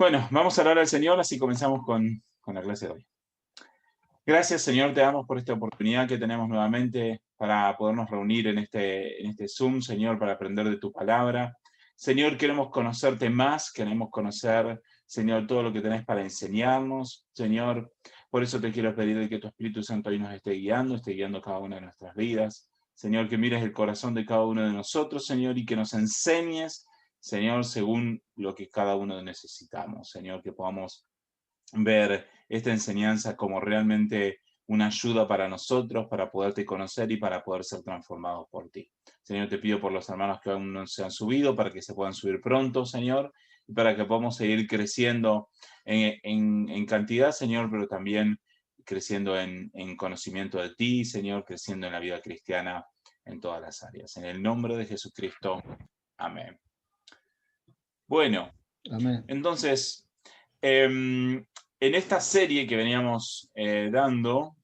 Bueno, vamos a orar al Señor, así comenzamos con la clase de hoy. Gracias, Señor, te damos por esta oportunidad que tenemos nuevamente para podernos reunir en este Zoom, Señor, para aprender de tu palabra. Señor, queremos conocerte más, queremos conocer, Señor, todo lo que tenés para enseñarnos. Señor, por eso te quiero pedir que tu Espíritu Santo hoy nos esté guiando cada una de nuestras vidas. Señor, que mires el corazón de cada uno de nosotros, Señor, y que nos enseñes, Señor, según lo que cada uno necesitamos. Señor, que podamos ver esta enseñanza como realmente una ayuda para nosotros, para poderte conocer y para poder ser transformados por ti. Señor, te pido por los hermanos que aún no se han subido, para que se puedan subir pronto, Señor, y para que podamos seguir creciendo en cantidad, Señor, pero también creciendo en conocimiento de ti, Señor, creciendo en la vida cristiana en todas las áreas. En el nombre de Jesucristo, amén. Bueno, Amén. entonces, en esta serie que veníamos dando,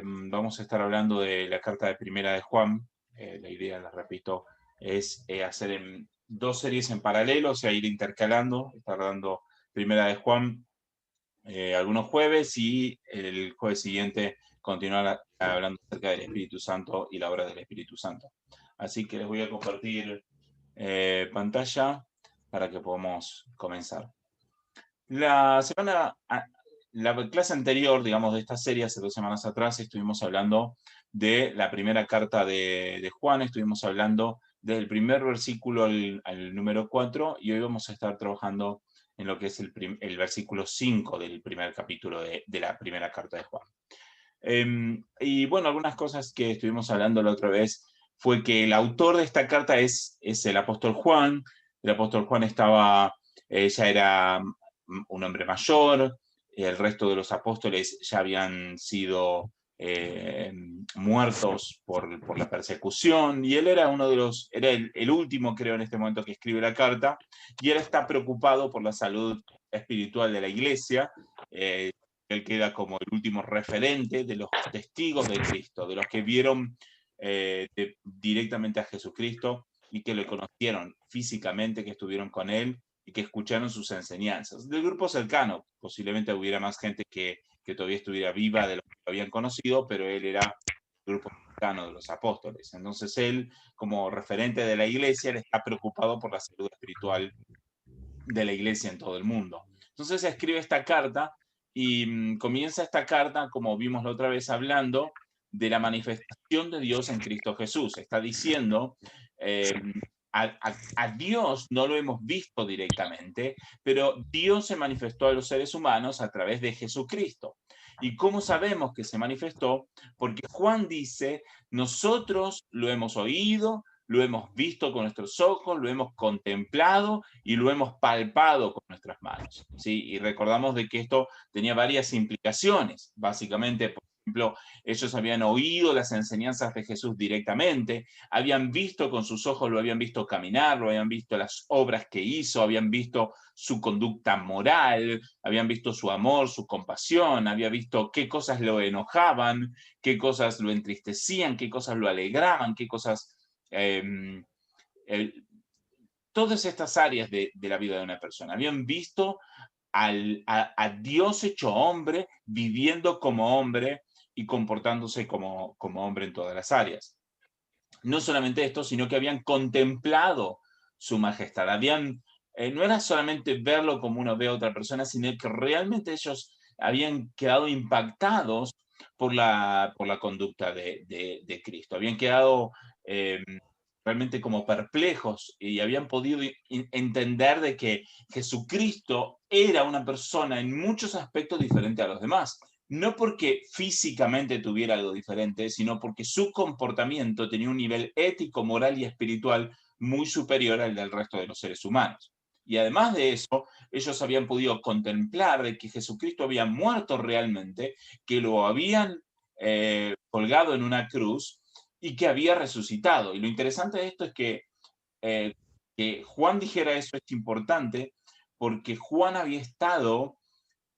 vamos a estar hablando de la carta de Primera de Juan. La idea, la repito, es hacer dos series en paralelo, o sea, ir intercalando, estar dando Primera de Juan algunos jueves y el jueves siguiente continuar hablando acerca del Espíritu Santo y la obra del Espíritu Santo. Así que les voy a compartir pantalla para que podamos comenzar. La semana, la clase anterior, digamos, de esta serie, hace 2 semanas atrás, estuvimos hablando de la primera carta de Juan, estuvimos hablando del primer versículo al número 4, y hoy vamos a estar trabajando en lo que es el versículo 5 del primer capítulo de la primera carta de Juan. Y bueno, algunas cosas que estuvimos hablando la otra vez fue que el autor de esta carta es el apóstol Juan. El apóstol Juan ya era un hombre mayor, el resto de los apóstoles ya habían sido muertos por la persecución, y él era era el último, creo, en este momento que escribe la carta, y él está preocupado por la salud espiritual de la iglesia. Él queda como el último referente de los testigos de Cristo, de los que vieron directamente a Jesucristo y que lo conocieron físicamente, que estuvieron con él y que escucharon sus enseñanzas. Del grupo cercano, posiblemente hubiera más gente que todavía estuviera viva de los que lo habían conocido, pero él era el grupo cercano de los apóstoles. Entonces él, como referente de la iglesia, él está preocupado por la salud espiritual de la iglesia en todo el mundo. Entonces escribe esta carta y comienza esta carta, como vimos la otra vez, hablando de la manifestación de Dios en Cristo Jesús. Está diciendo, eh, a Dios no lo hemos visto directamente, pero Dios se manifestó a los seres humanos a través de Jesucristo. ¿Y cómo sabemos que se manifestó? Porque Juan dice, nosotros lo hemos oído, lo hemos visto con nuestros ojos, lo hemos contemplado y lo hemos palpado con nuestras manos, ¿sí? Y recordamos de que esto tenía varias implicaciones. Básicamente, por ejemplo, ellos habían oído las enseñanzas de Jesús directamente, habían visto con sus ojos, lo habían visto caminar, lo habían visto las obras que hizo, habían visto su conducta moral, habían visto su amor, su compasión, habían visto qué cosas lo enojaban, qué cosas lo entristecían, qué cosas lo alegraban, qué cosas eh, todas estas áreas de la vida de una persona. Habían visto a Dios hecho hombre, viviendo como hombre y comportándose como hombre en todas las áreas. No solamente esto, sino que habían contemplado su majestad. No era solamente verlo como uno ve a otra persona, sino que realmente ellos habían quedado impactados por la conducta de Cristo. Habían quedado realmente como perplejos y habían podido entender de que Jesucristo era una persona en muchos aspectos diferente a los demás. No porque físicamente tuviera algo diferente, sino porque su comportamiento tenía un nivel ético, moral y espiritual muy superior al del resto de los seres humanos. Y además de eso, ellos habían podido contemplar de que Jesucristo había muerto realmente, que lo habían colgado en una cruz y que había resucitado. Y lo interesante de esto es que Juan dijera eso es importante porque Juan había estado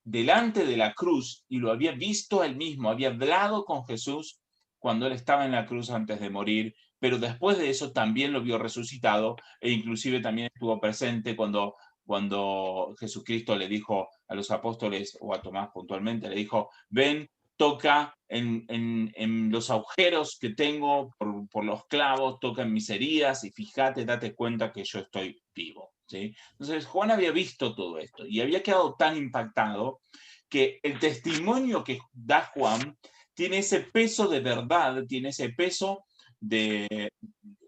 delante de la cruz y lo había visto él mismo, había hablado con Jesús cuando él estaba en la cruz antes de morir, pero después de eso también lo vio resucitado e inclusive también estuvo presente cuando cuando Jesucristo le dijo a los apóstoles, o a Tomás puntualmente, le dijo, ven, toca en los agujeros que tengo por los clavos, toca en mis heridas y fíjate, date cuenta que yo estoy vivo, ¿sí? Entonces Juan había visto todo esto y había quedado tan impactado que el testimonio que da Juan tiene ese peso de verdad, tiene ese peso de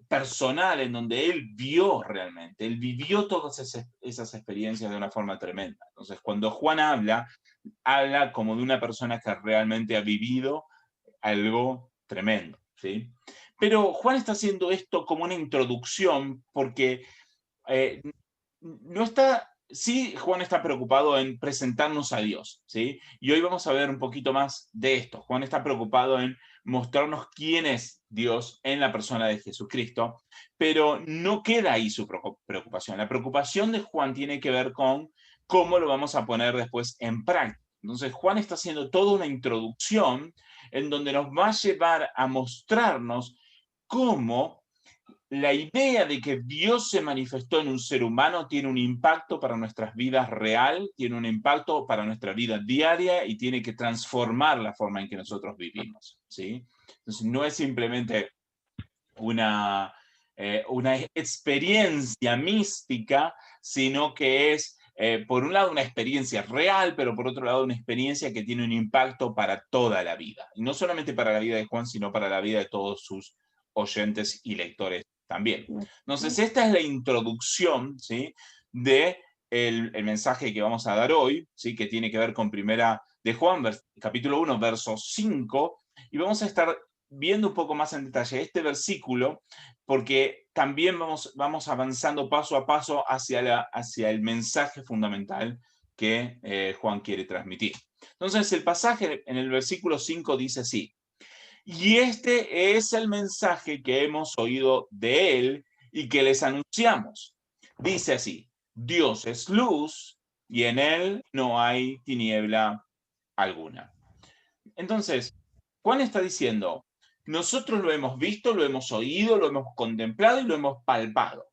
personal en donde él vio realmente, él vivió todas esas experiencias de una forma tremenda. Entonces, cuando Juan habla como de una persona que realmente ha vivido algo tremendo, ¿sí? Pero Juan está haciendo esto como una introducción porque eh, no está, sí, Juan está preocupado en presentarnos a Dios, ¿sí? Y hoy vamos a ver un poquito más de esto. Juan está preocupado en mostrarnos quién es Dios en la persona de Jesucristo, pero no queda ahí su preocupación. La preocupación de Juan tiene que ver con cómo lo vamos a poner después en práctica. Entonces, Juan está haciendo toda una introducción en donde nos va a llevar a mostrarnos cómo la idea de que Dios se manifestó en un ser humano tiene un impacto para nuestras vidas real, tiene un impacto para nuestra vida diaria y tiene que transformar la forma en que nosotros vivimos, ¿sí? Entonces, no es simplemente una experiencia mística, sino que es, por un lado, una experiencia real, pero por otro lado, una experiencia que tiene un impacto para toda la vida. Y no solamente para la vida de Juan, sino para la vida de todos sus oyentes y lectores también. Entonces, esta es la introducción, ¿sí?, de el mensaje que vamos a dar hoy, ¿sí?, que tiene que ver con Primera de Juan, capítulo 1, verso 5, y vamos a estar viendo un poco más en detalle este versículo, porque también vamos avanzando paso a paso hacia el mensaje fundamental que Juan quiere transmitir. Entonces, el pasaje en el versículo 5 dice así: y este es el mensaje que hemos oído de él y que les anunciamos. Dice así: Dios es luz y en él no hay tiniebla alguna. Entonces, Juan está diciendo, nosotros lo hemos visto, lo hemos oído, lo hemos contemplado y lo hemos palpado.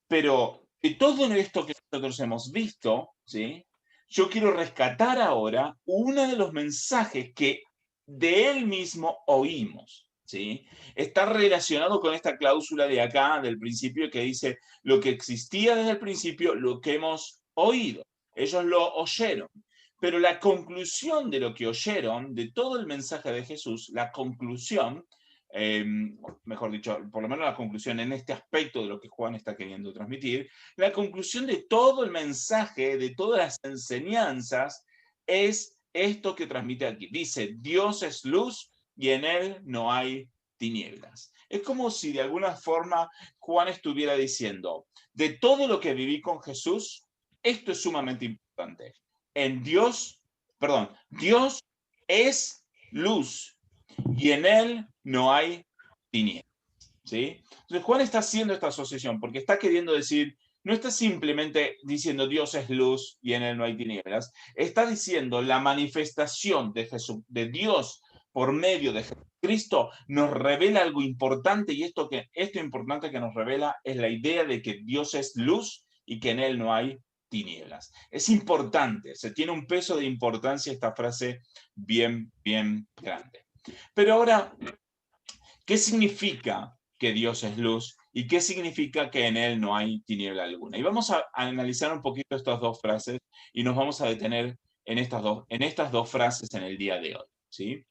Pero de todo esto que nosotros hemos visto, ¿sí?, yo quiero rescatar ahora uno de los mensajes que de él mismo oímos, ¿sí? Está relacionado con esta cláusula de acá, del principio, que dice lo que existía desde el principio, lo que hemos oído. Ellos lo oyeron. Pero la conclusión de lo que oyeron, de todo el mensaje de Jesús, la conclusión, mejor dicho, por lo menos la conclusión en este aspecto de lo que Juan está queriendo transmitir, la conclusión de todo el mensaje, de todas las enseñanzas, es esto que transmite aquí. Dice, Dios es luz y en él no hay tinieblas. Es como si de alguna forma Juan estuviera diciendo, de todo lo que viví con Jesús, esto es sumamente importante. Dios es luz y en él no hay tinieblas, ¿sí? Entonces Juan está haciendo esta asociación porque está queriendo decir, no está simplemente diciendo Dios es luz y en él no hay tinieblas, está diciendo la manifestación de Dios por medio de Jesucristo nos revela algo importante, y esto importante que nos revela es la idea de que Dios es luz y que en él no hay tinieblas. Es importante, se tiene un peso de importancia esta frase bien, bien grande. Pero ahora, ¿qué significa que Dios es luz y qué significa que en él no hay tiniebla alguna? Y vamos a analizar un poquito estas dos frases y nos vamos a detener en estas dos frases en el día de hoy, ¿sí?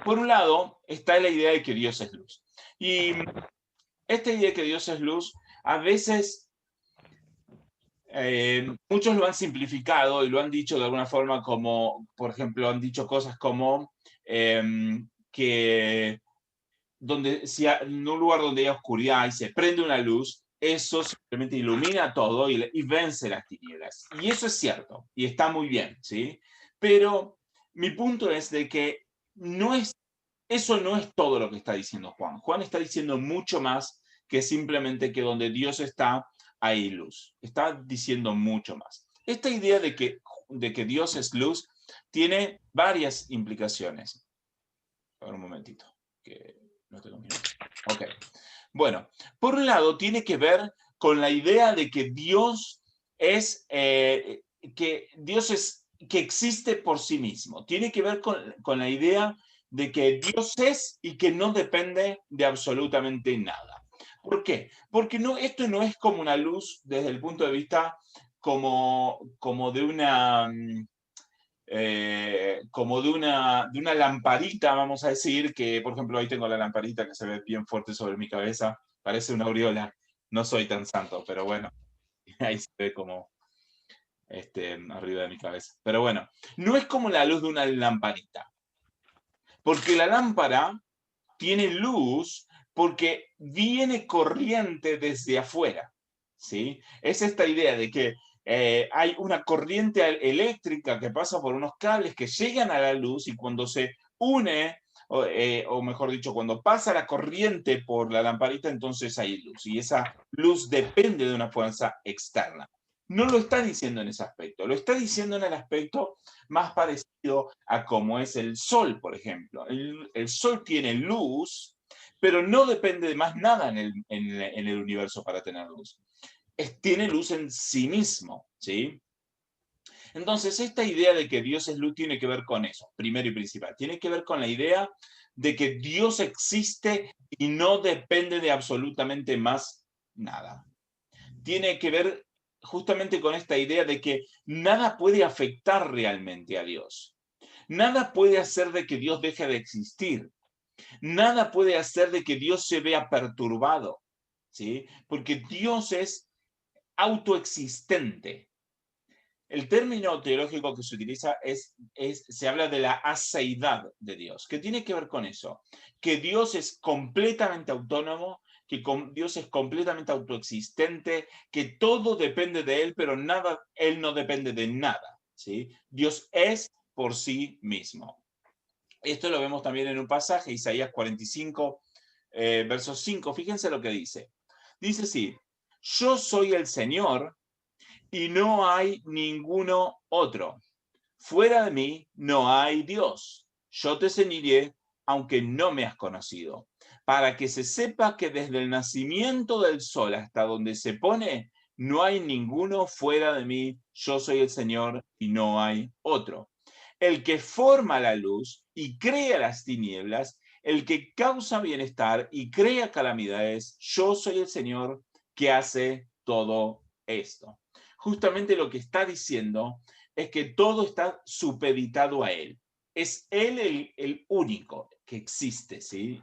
Por un lado, está la idea de que Dios es luz. Y esta idea de que Dios es luz, a veces muchos lo han simplificado y lo han dicho de alguna forma como, por ejemplo, han dicho cosas como que en un lugar donde hay oscuridad y se prende una luz, eso simplemente ilumina todo y vence las tinieblas. Y eso es cierto y está muy bien, ¿sí? Pero mi punto es de que eso no es todo lo que está diciendo Juan. Juan está diciendo mucho más que simplemente que donde Dios está, hay luz. Está diciendo mucho más. Esta idea de que Dios es luz tiene varias implicaciones. A ver un momentito, que no tengo miedo. Ok. Bueno, por un lado tiene que ver con la idea de que Dios es que Dios que existe por sí mismo. Tiene que ver con la idea de que Dios es y que no depende de absolutamente nada. ¿Por qué? Porque esto no es como una luz desde el punto de vista como de una... como de una lamparita, vamos a decir, que por ejemplo ahí tengo la lamparita que se ve bien fuerte sobre mi cabeza, parece una aureola, no soy tan santo, pero bueno, ahí se ve como arriba de mi cabeza. Pero bueno, no es como la luz de una lamparita, porque la lámpara tiene luz porque viene corriente desde afuera, ¿sí? Es esta idea de que hay una corriente eléctrica que pasa por unos cables que llegan a la luz y cuando se une, o mejor dicho, cuando pasa la corriente por la lamparita, entonces hay luz. Y esa luz depende de una fuerza externa. No lo está diciendo en ese aspecto, lo está diciendo en el aspecto más parecido a cómo es el Sol, por ejemplo. El Sol tiene luz, pero no depende de más nada en el universo para tener luz. Tiene luz en sí mismo, ¿sí? Entonces, esta idea de que Dios es luz tiene que ver con eso, primero y principal. Tiene que ver con la idea de que Dios existe y no depende de absolutamente más nada. Tiene que ver justamente con esta idea de que nada puede afectar realmente a Dios. Nada puede hacer de que Dios deje de existir. Nada puede hacer de que Dios se vea perturbado, ¿sí? Porque Dios es autoexistente. El término teológico que se utiliza se habla de la aseidad de Dios, que tiene que ver con eso, que Dios es completamente autónomo, que Dios es completamente autoexistente, que todo depende de Él, pero nada, Él no depende de nada, ¿sí? Dios es por sí mismo. Esto lo vemos también en un pasaje, Isaías 45, verso 5. Fíjense lo que dice. Dice así, yo soy el Señor y no hay ninguno otro. Fuera de mí no hay Dios. Yo te ceñiré aunque no me has conocido, para que se sepa que desde el nacimiento del sol hasta donde se pone, no hay ninguno fuera de mí. Yo soy el Señor y no hay otro. El que forma la luz y crea las tinieblas, el que causa bienestar y crea calamidades, yo soy el Señor que hace todo esto. Justamente lo que está diciendo es que todo está supeditado a Él. Es Él el único que existe, ¿sí?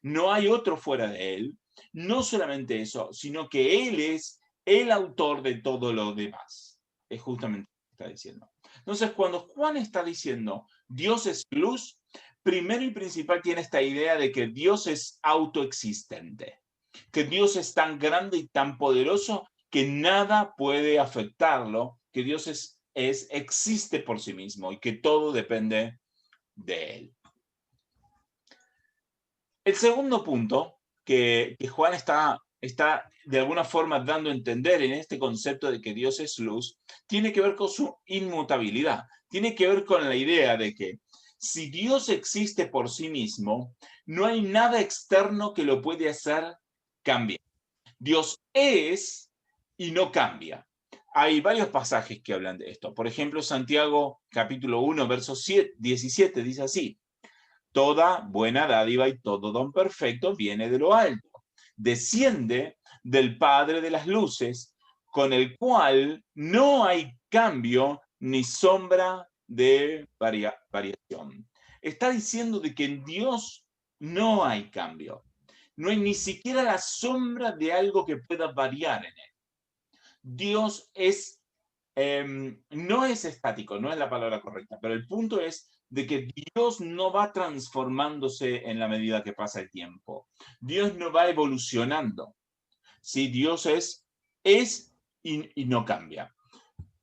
No hay otro fuera de Él. No solamente eso, sino que Él es el autor de todo lo demás. Es justamente lo que está diciendo. Entonces, cuando Juan está diciendo Dios es luz, primero y principal tiene esta idea de que Dios es autoexistente, que Dios es tan grande y tan poderoso que nada puede afectarlo, que Dios existe por sí mismo y que todo depende de Él. El segundo punto que Juan está de alguna forma dando a entender en este concepto de que Dios es luz, tiene que ver con su inmutabilidad, tiene que ver con la idea de que si Dios existe por sí mismo, no hay nada externo que lo puede hacer cambiar. Dios es y no cambia. Hay varios pasajes que hablan de esto. Por ejemplo, Santiago capítulo 1, verso 17 dice así: toda buena dádiva y todo don perfecto viene de lo alto. Desciende del Padre de las luces, con el cual no hay cambio ni sombra de variación. Está diciendo de que en Dios no hay cambio. No hay ni siquiera la sombra de algo que pueda variar en Él. Dios no es estático, no es la palabra correcta, pero el punto es de que Dios no va transformándose en la medida que pasa el tiempo. Dios no va evolucionando. ¿Sí? Dios es y no cambia.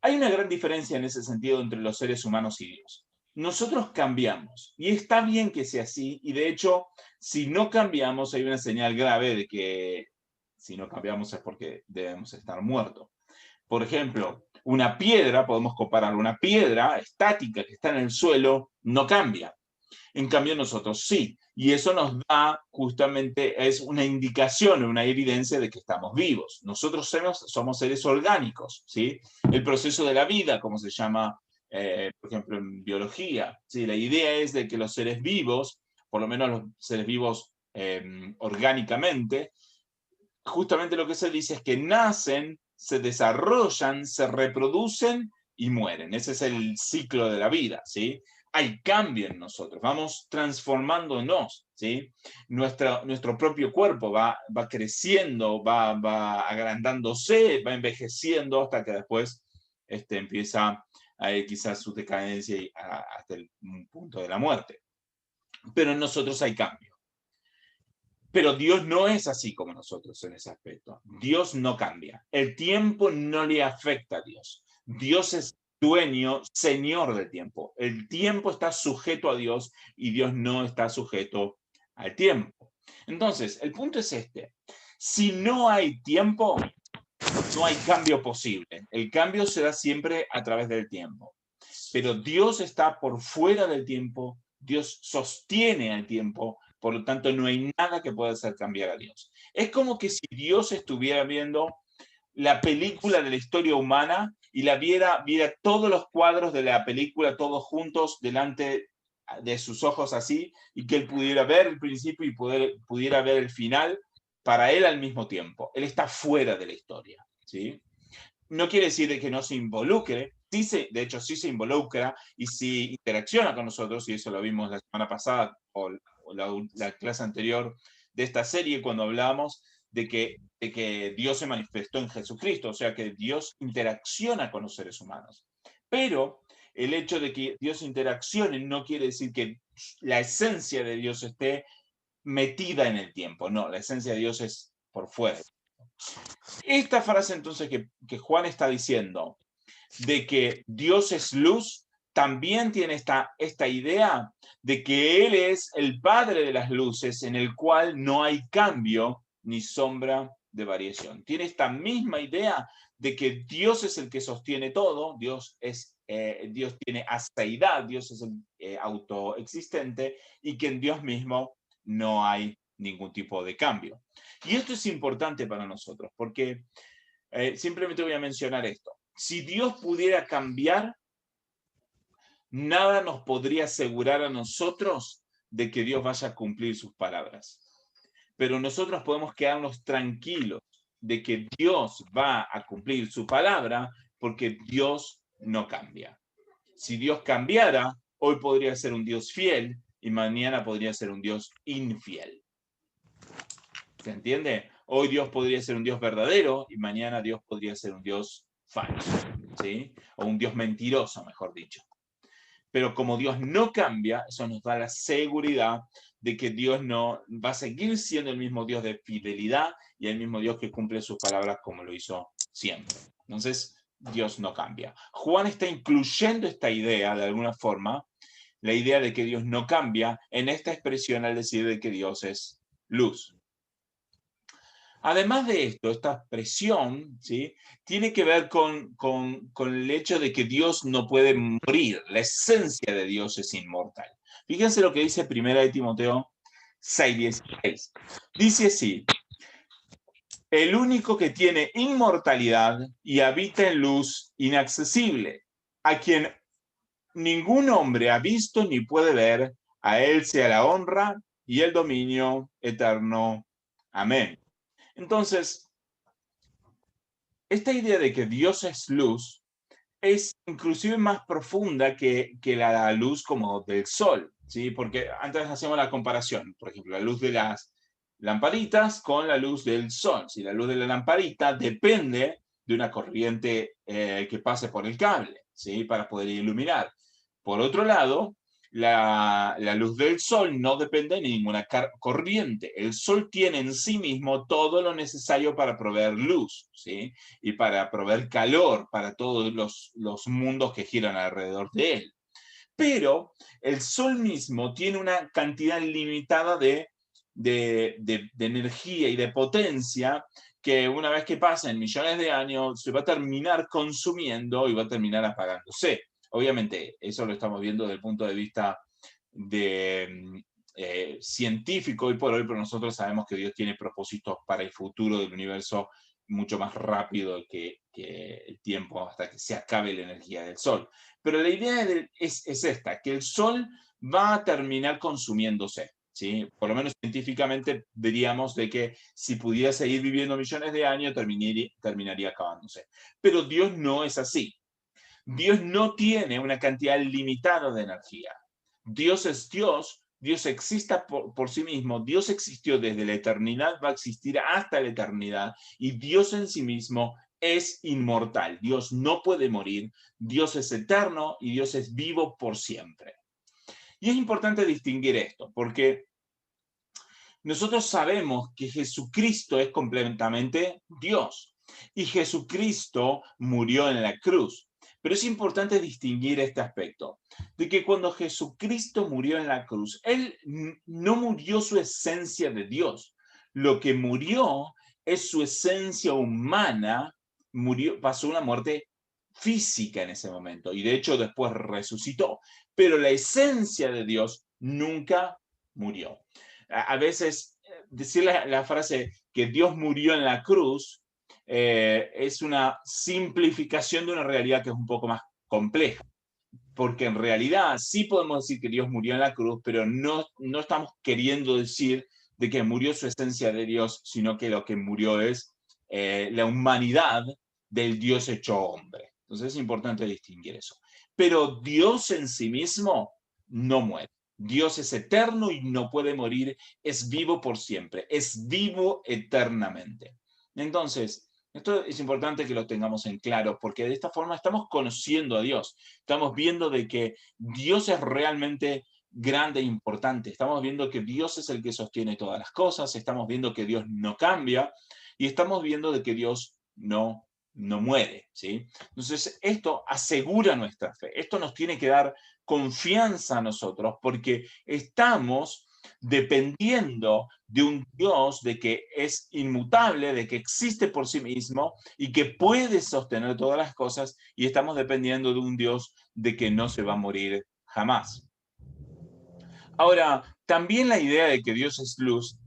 Hay una gran diferencia en ese sentido entre los seres humanos y Dios. Nosotros cambiamos y está bien que sea así, y de hecho, si no cambiamos, hay una señal grave de que si no cambiamos es porque debemos estar muertos. Por ejemplo, una piedra, podemos comparar una piedra estática que está en el suelo, no cambia. En cambio nosotros sí, y eso nos da justamente, es una indicación, una evidencia de que estamos vivos. Nosotros somos seres orgánicos, ¿sí? El proceso de la vida, como se llama, por ejemplo, en biología, ¿sí? La idea es de que los seres vivos, por lo menos los seres vivos orgánicamente, justamente lo que se dice es que nacen, se desarrollan, se reproducen y mueren. Ese es el ciclo de la vida, ¿sí? Hay cambio en nosotros, vamos transformándonos, ¿sí? Nuestro propio cuerpo va creciendo, va agrandándose, va envejeciendo hasta que después empieza quizás su decadencia hasta el punto de la muerte. Pero en nosotros hay cambio. Pero Dios no es así como nosotros en ese aspecto. Dios no cambia. El tiempo no le afecta a Dios. Dios es dueño, señor del tiempo. El tiempo está sujeto a Dios y Dios no está sujeto al tiempo. Entonces, el punto es este. Si no hay tiempo, no hay cambio posible. El cambio se da siempre a través del tiempo. Pero Dios está por fuera del tiempo. Dios sostiene al tiempo. Por lo tanto, no hay nada que pueda hacer cambiar a Dios. Es como que si Dios estuviera viendo la película de la historia humana y viera todos los cuadros de la película, todos juntos, delante de sus ojos así, y que él pudiera ver el principio y pudiera ver el final para él al mismo tiempo. Él está fuera de la historia, ¿sí? No quiere decir que no se involucre, de hecho sí se involucra y sí interacciona con nosotros, y eso lo vimos la semana pasada o la clase anterior de esta serie cuando hablamos de que Dios se manifestó en Jesucristo, o sea que Dios interacciona con los seres humanos. Pero el hecho de que Dios interaccione no quiere decir que la esencia de Dios esté metida en el tiempo, no, la esencia de Dios es por fuera. Esta frase entonces que Juan está diciendo de que Dios es luz, también tiene esta idea de que Él es el Padre de las luces, en el cual no hay cambio ni sombra de variación. Tiene esta misma idea de que Dios es el que sostiene todo, Dios tiene aseidad, Dios es el autoexistente, y que en Dios mismo no hay ningún tipo de cambio. Y esto es importante para nosotros, porque simplemente voy a mencionar esto. Si Dios pudiera cambiar, nada nos podría asegurar a nosotros de que Dios vaya a cumplir sus palabras. Pero nosotros podemos quedarnos tranquilos de que Dios va a cumplir su palabra porque Dios no cambia. Si Dios cambiara, hoy podría ser un Dios fiel y mañana podría ser un Dios infiel. ¿Se entiende? Hoy Dios podría ser un Dios verdadero y mañana Dios podría ser un Dios falso, ¿sí? O un Dios mentiroso, mejor dicho. Pero como Dios no cambia, eso nos da la seguridad de que Dios no va a seguir siendo el mismo Dios de fidelidad y el mismo Dios que cumple sus palabras como lo hizo siempre. Entonces, Dios no cambia. Juan está incluyendo esta idea, de alguna forma, la idea de que Dios no cambia en esta expresión al decir de que Dios es luz. Además de esto, esta expresión, ¿sí?, tiene que ver con el hecho de que Dios no puede morir. La esencia de Dios es inmortal. Fíjense lo que dice 1 Timoteo 6:16. Dice así: el único que tiene inmortalidad y habita en luz inaccesible, a quien ningún hombre ha visto ni puede ver, a él sea la honra y el dominio eterno. Amén. Entonces, esta idea de que Dios es luz es inclusive más profunda que la luz como del sol, ¿sí? Porque antes hacemos la comparación, por ejemplo, la luz de las lamparitas con la luz del sol. Si la luz de la lamparita depende de una corriente que pase por el cable, ¿sí?, para poder iluminar. Por otro lado, la luz del sol no depende de ninguna corriente. El sol tiene en sí mismo todo lo necesario para proveer luz, ¿sí?, y para proveer calor para todos los mundos que giran alrededor de él. Pero el sol mismo tiene una cantidad limitada de energía y de potencia que una vez que pasen millones de años se va a terminar consumiendo y va a terminar apagándose. Obviamente, eso lo estamos viendo desde el punto de vista científico hoy por hoy, pero nosotros sabemos que Dios tiene propósitos para el futuro del universo mucho más rápido que el tiempo hasta que se acabe la energía del Sol. Pero la idea es esta, que el Sol va a terminar consumiéndose, ¿sí? Por lo menos científicamente diríamos de que si pudiera seguir viviendo millones de años, terminaría acabándose. Pero Dios no es así. Dios no tiene una cantidad limitada de energía. Dios es Dios, Dios existe por sí mismo, Dios existió desde la eternidad, va a existir hasta la eternidad, y Dios en sí mismo es inmortal. Dios no puede morir, Dios es eterno y Dios es vivo por siempre. Y es importante distinguir esto, porque nosotros sabemos que Jesucristo es completamente Dios, y Jesucristo murió en la cruz. Pero es importante distinguir este aspecto, de que cuando Jesucristo murió en la cruz, Él no murió su esencia de Dios. Lo que murió es su esencia humana, pasó una muerte física en ese momento, y de hecho después resucitó. Pero la esencia de Dios nunca murió. A veces decir la frase que Dios murió en la cruz es una simplificación de una realidad que es un poco más compleja, porque en realidad sí podemos decir que Dios murió en la cruz, pero no estamos queriendo decir de que murió su esencia de Dios, sino que lo que murió es la humanidad del Dios hecho hombre. Entonces es importante distinguir eso. Pero Dios en sí mismo no muere. Dios es eterno y no puede morir, es vivo por siempre, es vivo eternamente. Entonces, esto es importante que lo tengamos en claro, porque de esta forma estamos conociendo a Dios. Estamos viendo de que Dios es realmente grande e importante. Estamos viendo que Dios es el que sostiene todas las cosas. Estamos viendo que Dios no cambia. Y estamos viendo de que Dios no muere, ¿sí? Entonces, esto asegura nuestra fe. Esto nos tiene que dar confianza a nosotros, porque estamos dependiendo de un Dios de que es inmutable, de que existe por sí mismo y que puede sostener todas las cosas, y estamos dependiendo de un Dios de que no se va a morir jamás. Ahora, también la idea de que Dios es luz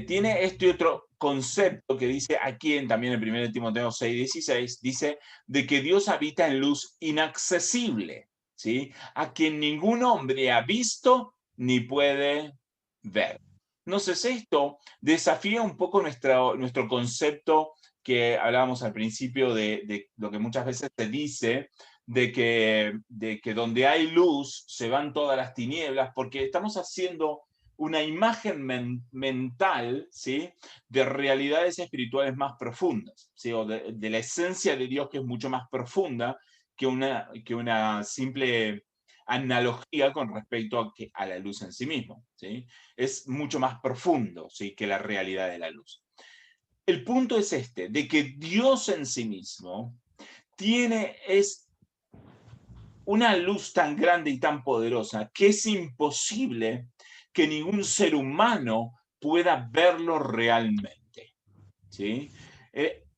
tiene este otro concepto que dice aquí también en 1 Timoteo 6:16, dice de que Dios habita en luz inaccesible, ¿sí? A quien ningún hombre ha visto ni puede ver. Entonces esto desafía un poco nuestro concepto que hablábamos al principio de lo que muchas veces se dice, de que donde hay luz se van todas las tinieblas, porque estamos haciendo una imagen mental, ¿sí?, de realidades espirituales más profundas, ¿sí?, o de la esencia de Dios, que es mucho más profunda que una simple analogía con respecto a la luz en sí mismo, ¿sí? Es mucho más profundo, ¿sí?, que la realidad de la luz. El punto es este, de que Dios en sí mismo es una luz tan grande y tan poderosa que es imposible que ningún ser humano pueda verlo realmente, ¿sí?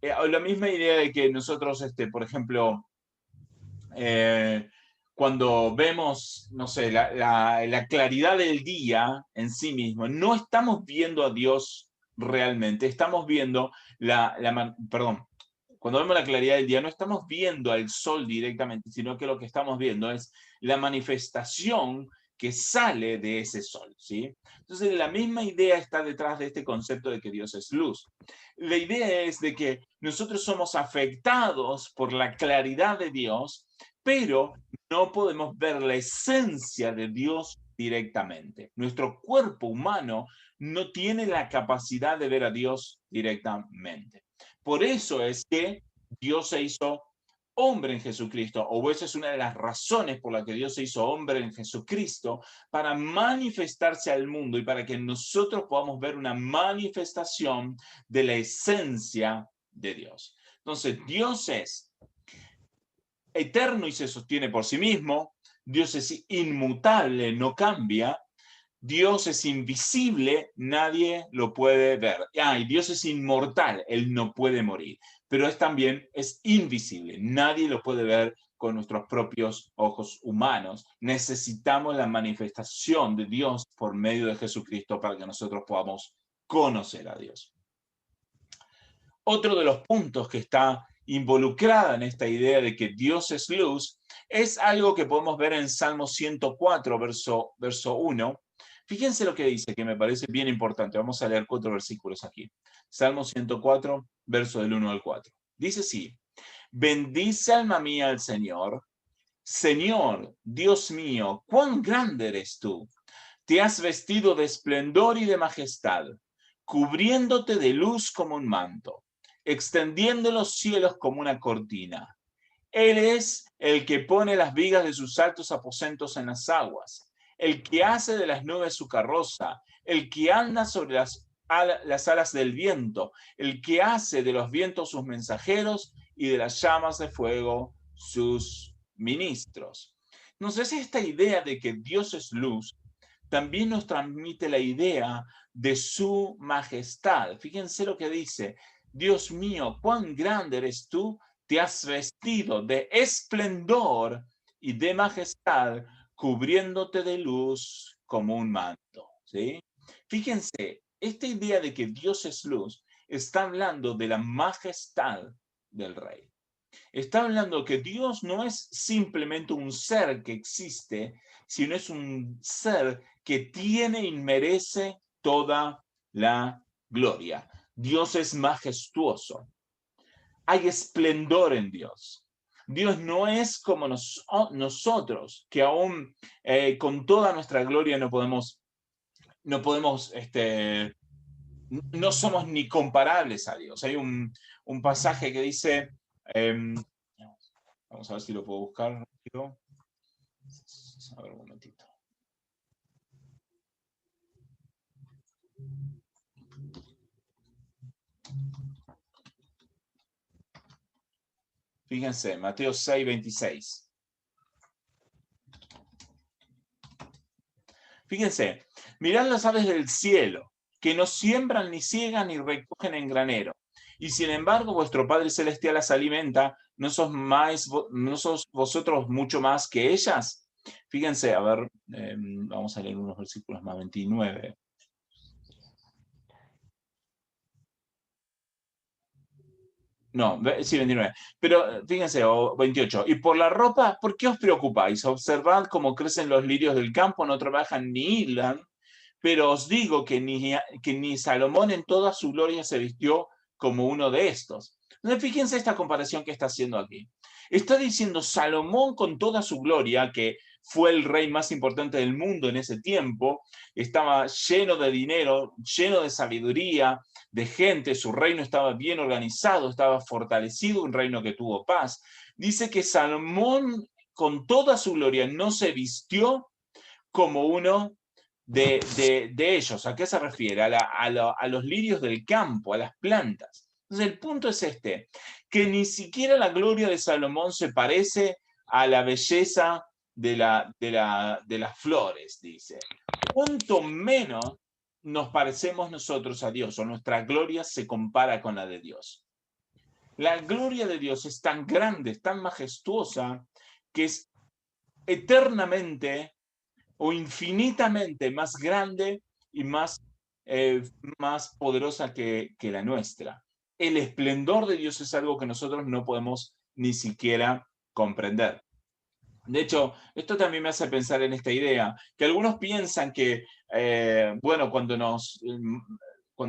La misma idea de que nosotros, por ejemplo, cuando vemos, no sé, la claridad del día en sí mismo, no estamos viendo a Dios realmente, estamos viendo perdón, cuando vemos la claridad del día, no estamos viendo al sol directamente, sino que lo que estamos viendo es la manifestación que sale de ese sol, ¿sí? Entonces, la misma idea está detrás de este concepto de que Dios es luz. La idea es de que nosotros somos afectados por la claridad de Dios, pero no podemos ver la esencia de Dios directamente. Nuestro cuerpo humano no tiene la capacidad de ver a Dios directamente. Por eso es que Dios se hizo hombre en Jesucristo, o esa es una de las razones por las que Dios se hizo hombre en Jesucristo, para manifestarse al mundo y para que nosotros podamos ver una manifestación de la esencia de Dios. Entonces, Dios es eterno y se sostiene por sí mismo. Dios es inmutable, no cambia. Dios es invisible, nadie lo puede ver. Y Dios es inmortal, Él no puede morir. Pero también es invisible, nadie lo puede ver con nuestros propios ojos humanos. Necesitamos la manifestación de Dios por medio de Jesucristo para que nosotros podamos conocer a Dios. Otro de los puntos que está involucrada en esta idea de que Dios es luz es algo que podemos ver en Salmo 104, verso 1. Fíjense lo que dice, que me parece bien importante. Vamos a leer 4 versículos aquí. Salmo 104, verso del 1 al 4. Dice así: bendice alma mía al Señor. Señor, Dios mío, cuán grande eres tú. Te has vestido de esplendor y de majestad, cubriéndote de luz como un manto, extendiendo los cielos como una cortina. Él es el que pone las vigas de sus altos aposentos en las aguas, el que hace de las nubes su carroza, el que anda sobre las alas del viento, el que hace de los vientos sus mensajeros y de las llamas de fuego sus ministros. Entonces, esta idea de que Dios es luz también nos transmite la idea de su majestad. Fíjense lo que dice: Dios mío, cuán grande eres tú, te has vestido de esplendor y de majestad, cubriéndote de luz como un manto. ¿Sí? Fíjense, esta idea de que Dios es luz está hablando de la majestad del Rey. Está hablando que Dios no es simplemente un ser que existe, sino es un ser que tiene y merece toda la gloria. Dios es majestuoso. Hay esplendor en Dios. Dios no es como nosotros, que aún con toda nuestra gloria no somos ni comparables a Dios. Hay un pasaje que dice, vamos a ver si lo puedo buscar rápido. A ver un momentito. Fíjense, Mateo 6, 26. Fíjense, mirad las aves del cielo, que no siembran, ni ciegan, ni recogen en granero. Y sin embargo, vuestro Padre Celestial las alimenta. ¿No sos vosotros mucho más que ellas? Fíjense, a ver, vamos a leer unos versículos más, 29. No, sí, 29. Pero fíjense, 28. Y por la ropa, ¿por qué os preocupáis? Observad cómo crecen los lirios del campo, no trabajan ni hilan, pero os digo que ni Salomón en toda su gloria se vistió como uno de estos. Entonces, fíjense esta comparación que está haciendo aquí. Está diciendo Salomón con toda su gloria, que fue el rey más importante del mundo en ese tiempo, estaba lleno de dinero, lleno de sabiduría, de gente, su reino estaba bien organizado, estaba fortalecido, un reino que tuvo paz. Dice que Salomón con toda su gloria no se vistió como uno de ellos. ¿A qué se refiere? A los lirios del campo, a las plantas. Entonces el punto es este, que ni siquiera la gloria de Salomón se parece a la belleza de las flores, dice. Cuanto menos nos parecemos nosotros a Dios, o nuestra gloria se compara con la de Dios. La gloria de Dios es tan grande, es tan majestuosa, que es eternamente o infinitamente más grande y más poderosa que la nuestra. El esplendor de Dios es algo que nosotros no podemos ni siquiera comprender. De hecho, esto también me hace pensar en esta idea, que algunos piensan que, bueno, cuando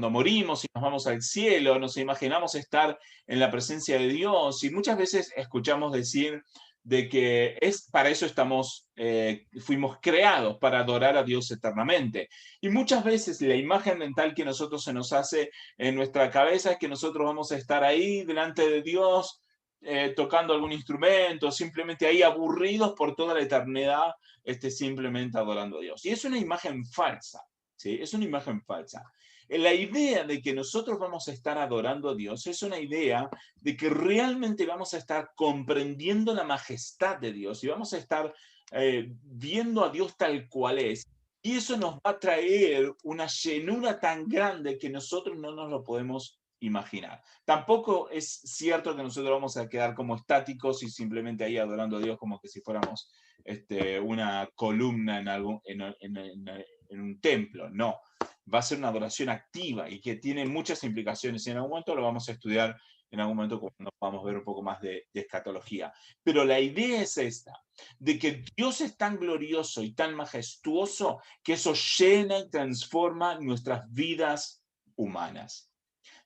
morimos y nos vamos al cielo, nos imaginamos estar en la presencia de Dios, y muchas veces escuchamos decir de que para eso fuimos creados, para adorar a Dios eternamente. Y muchas veces la imagen mental que nosotros se nos hace en nuestra cabeza es que nosotros vamos a estar ahí delante de Dios, tocando algún instrumento, simplemente ahí aburridos por toda la eternidad, simplemente adorando a Dios. Y es una imagen falsa, ¿sí? Es una imagen falsa. La idea de que nosotros vamos a estar adorando a Dios es una idea de que realmente vamos a estar comprendiendo la majestad de Dios y vamos a estar viendo a Dios tal cual es. Y eso nos va a traer una llenura tan grande que nosotros no nos lo podemos imaginar. Tampoco es cierto que nosotros vamos a quedar como estáticos y simplemente ahí adorando a Dios como que si fuéramos una columna en un templo. No, va a ser una adoración activa y que tiene muchas implicaciones. Y en algún momento lo vamos a estudiar, en algún momento cuando vamos a ver un poco más de escatología. Pero la idea es esta, de que Dios es tan glorioso y tan majestuoso que eso llena y transforma nuestras vidas humanas.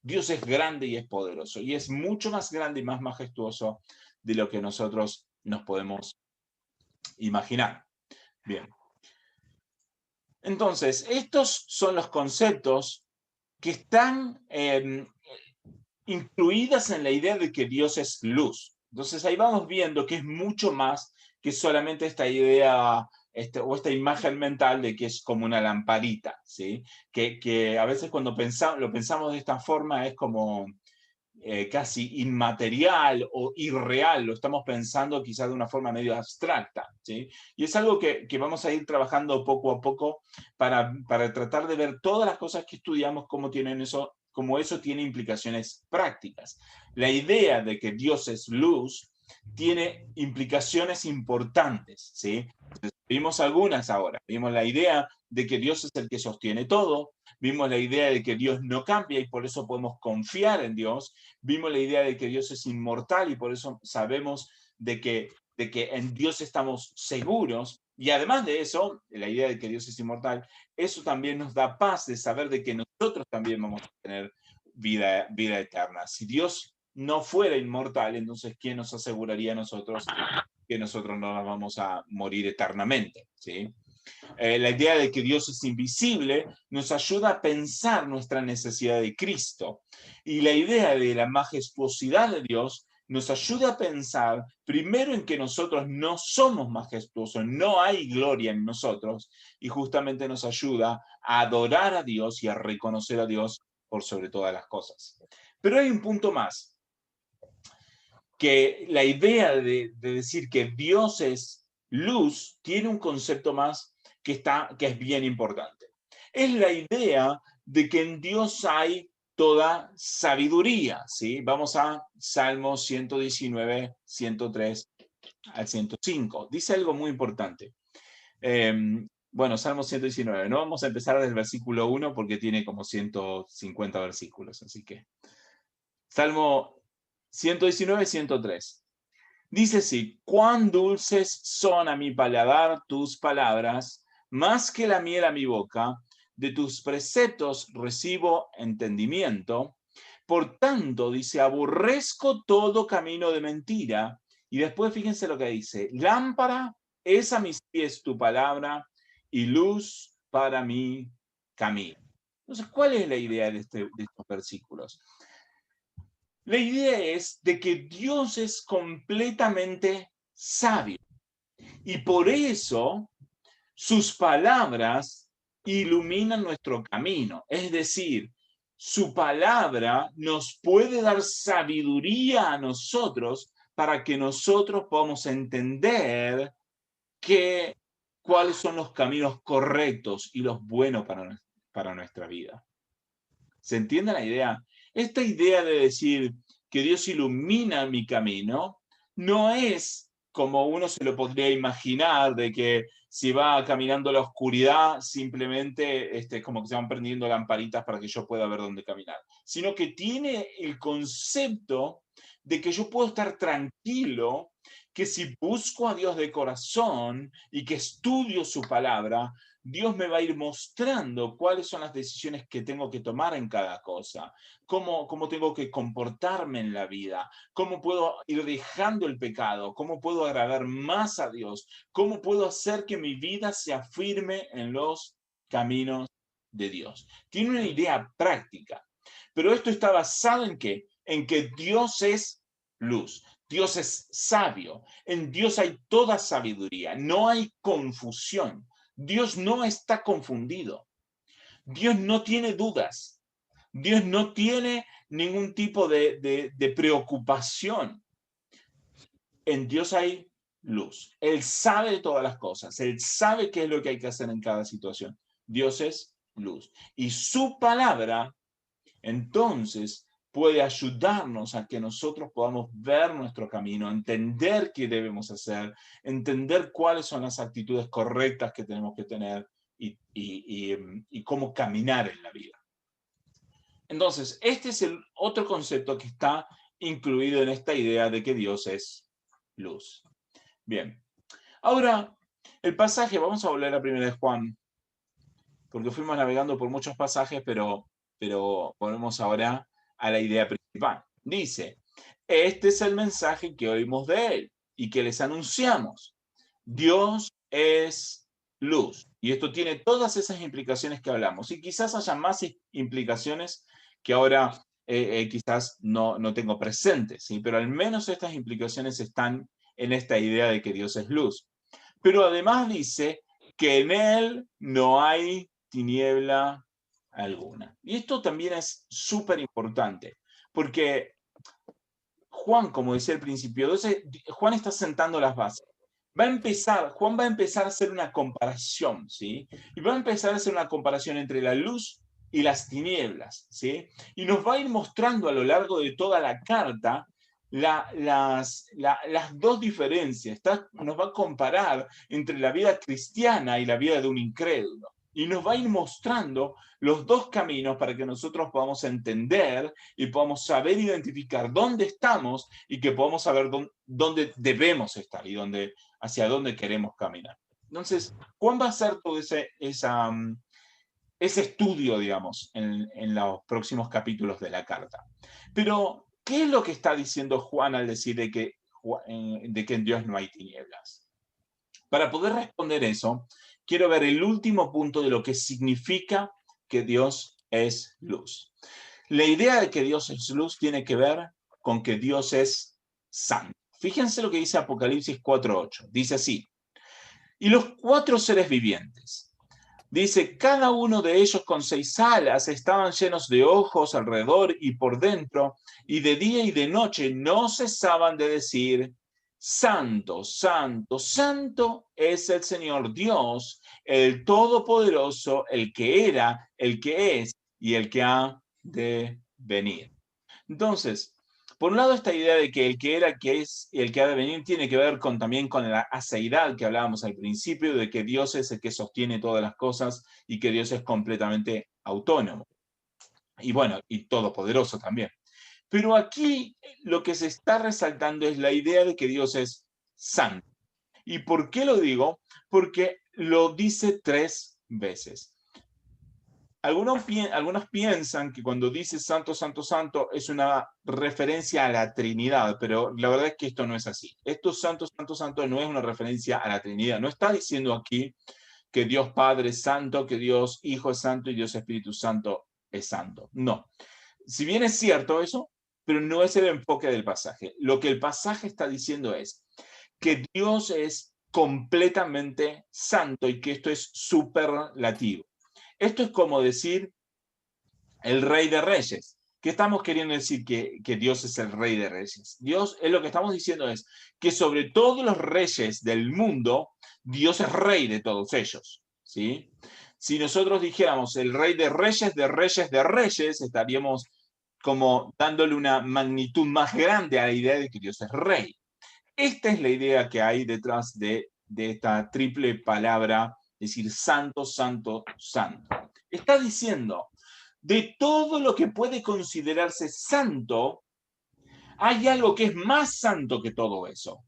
Dios es grande y es poderoso y es mucho más grande y más majestuoso de lo que nosotros nos podemos imaginar. Bien. Entonces, estos son los conceptos que están incluidas en la idea de que Dios es luz. Entonces ahí vamos viendo que es mucho más que solamente esta idea o esta imagen mental de que es como una lamparita, ¿sí? Que a veces cuando lo pensamos de esta forma es como casi inmaterial o irreal, lo estamos pensando quizás de una forma medio abstracta, ¿sí? Y es algo que vamos a ir trabajando poco a poco para tratar de ver todas las cosas que estudiamos, cómo eso tiene implicaciones prácticas. La idea de que Dios es luz tiene implicaciones importantes, ¿sí? Entonces, vimos algunas ahora. Vimos la idea de que Dios es el que sostiene todo. Vimos la idea de que Dios no cambia y por eso podemos confiar en Dios. Vimos la idea de que Dios es inmortal y por eso sabemos de que en Dios estamos seguros. Y además de eso, la idea de que Dios es inmortal, eso también nos da paz de saber de que nosotros también vamos a tener vida eterna. Si Dios no fuera inmortal, entonces ¿quién nos aseguraría a nosotros que nosotros no nos vamos a morir eternamente? ¿Sí? La idea de que Dios es invisible nos ayuda a pensar nuestra necesidad de Cristo. Y la idea de la majestuosidad de Dios nos ayuda a pensar primero en que nosotros no somos majestuosos, no hay gloria en nosotros, y justamente nos ayuda a adorar a Dios y a reconocer a Dios por sobre todas las cosas. Pero hay un punto más, que la idea de decir que Dios es luz tiene un concepto más que es bien importante. Es la idea de que en Dios hay toda sabiduría, ¿sí? Vamos a Salmos 119, 103 al 105. Dice algo muy importante. Bueno, Salmos 119. No vamos a empezar desde el versículo 1 porque tiene como 150 versículos, así que Salmo 119, 103. Dice así: cuán dulces son a mi paladar tus palabras, más que la miel a mi boca, de tus preceptos recibo entendimiento. Por tanto, dice, aborrezco todo camino de mentira. Y después fíjense lo que dice: lámpara es a mis pies tu palabra y luz para mi camino. Entonces, ¿cuál es la idea de estos versículos? La idea es de que Dios es completamente sabio y por eso sus palabras iluminan nuestro camino. Es decir, su palabra nos puede dar sabiduría a nosotros para que nosotros podamos entender cuáles son los caminos correctos y los buenos para nuestra vida. ¿Se entiende la idea? Esta idea de decir que Dios ilumina mi camino no es como uno se lo podría imaginar, de que si va caminando la oscuridad, simplemente como que se van prendiendo lamparitas para que yo pueda ver dónde caminar, sino que tiene el concepto de que yo puedo estar tranquilo, que si busco a Dios de corazón y que estudio su palabra, Dios me va a ir mostrando cuáles son las decisiones que tengo que tomar en cada cosa, cómo tengo que comportarme en la vida, cómo puedo ir dejando el pecado, cómo puedo agradar más a Dios, cómo puedo hacer que mi vida se afirme en los caminos de Dios. Tiene una idea práctica, pero esto está basado en ¿qué? En que Dios es luz. Dios es sabio. En Dios hay toda sabiduría. No hay confusión. Dios no está confundido. Dios no tiene dudas. Dios no tiene ningún tipo de preocupación. En Dios hay luz. Él sabe todas las cosas. Él sabe qué es lo que hay que hacer en cada situación. Dios es luz. Y su palabra, entonces, puede ayudarnos a que nosotros podamos ver nuestro camino, entender qué debemos hacer, entender cuáles son las actitudes correctas que tenemos que tener y cómo caminar en la vida. Entonces, este es el otro concepto que está incluido en esta idea de que Dios es luz. Bien, ahora el pasaje, vamos a volver a 1 de Juan, porque fuimos navegando por muchos pasajes, pero volvemos ahora a la idea principal. Dice, este es el mensaje que oímos de él y que les anunciamos. Dios es luz. Y esto tiene todas esas implicaciones que hablamos. Y quizás haya más implicaciones que ahora quizás no tengo presentes, ¿sí? Pero al menos estas implicaciones están en esta idea de que Dios es luz. Pero además dice que en él no hay tiniebla alguna. Y esto también es súper importante, porque Juan, como decía al principio, entonces Juan está sentando las bases. Juan va a empezar a hacer una comparación, ¿sí? Y va a empezar a hacer una comparación entre la luz y las tinieblas, ¿sí? Y nos va a ir mostrando a lo largo de toda la carta las dos diferencias. Nos va a comparar entre la vida cristiana y la vida de un incrédulo. Y nos va a ir mostrando los dos caminos para que nosotros podamos entender y podamos saber identificar dónde estamos y que podamos saber dónde debemos estar y hacia dónde queremos caminar. Entonces, Juan va a hacer todo ese estudio, digamos, en los próximos capítulos de la carta. Pero, ¿qué es lo que está diciendo Juan al decir de que en Dios no hay tinieblas? Para poder responder eso, quiero ver el último punto de lo que significa que Dios es luz. La idea de que Dios es luz tiene que ver con que Dios es santo. Fíjense lo que dice Apocalipsis 4:8. Dice así, y los 4 seres vivientes, dice, cada uno de ellos con 6 alas estaban llenos de ojos alrededor y por dentro, y de día y de noche no cesaban de decir, santo, santo, santo es el Señor Dios, el Todopoderoso, el que era, el que es y el que ha de venir. Entonces, por un lado, esta idea de que el que era, que es y el que ha de venir tiene que ver también con la aceidad que hablábamos al principio, de que Dios es el que sostiene todas las cosas y que Dios es completamente autónomo. Y bueno, y todopoderoso también. Pero aquí lo que se está resaltando es la idea de que Dios es santo. ¿Y por qué lo digo? Porque lo dice 3 veces. Algunos piensan que cuando dice santo, santo, santo es una referencia a la Trinidad, pero la verdad es que esto no es así. Esto santo, santo, santo no es una referencia a la Trinidad. No está diciendo aquí que Dios Padre es santo, que Dios Hijo es santo y Dios Espíritu Santo es santo. No. Si bien es cierto eso, pero no es el enfoque del pasaje. Lo que el pasaje está diciendo es que Dios es completamente santo y que esto es superlativo. Esto es como decir el Rey de Reyes. ¿Qué estamos queriendo decir que Dios es el Rey de Reyes? Dios, lo que estamos diciendo es que sobre todos los reyes del mundo, Dios es Rey de todos ellos, ¿sí? Si nosotros dijéramos el Rey de Reyes, de Reyes, de Reyes, estaríamos como dándole una magnitud más grande a la idea de que Dios es Rey. Esta es la idea que hay detrás de esta triple palabra, decir santo, santo, santo. Está diciendo, de todo lo que puede considerarse santo, hay algo que es más santo que todo eso.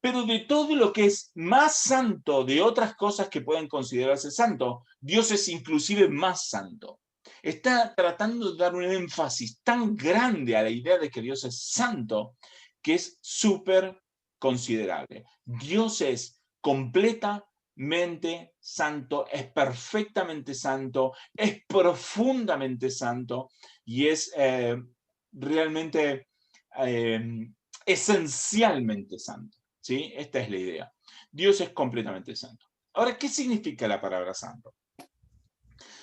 Pero de todo lo que es más santo de otras cosas que pueden considerarse santo, Dios es inclusive más santo. Está tratando de dar un énfasis tan grande a la idea de que Dios es santo, que es súper considerable. Dios es completamente santo, es perfectamente santo, es profundamente santo y es realmente esencialmente santo. ¿Sí? Esta es la idea. Dios es completamente santo. Ahora, ¿qué significa la palabra santo?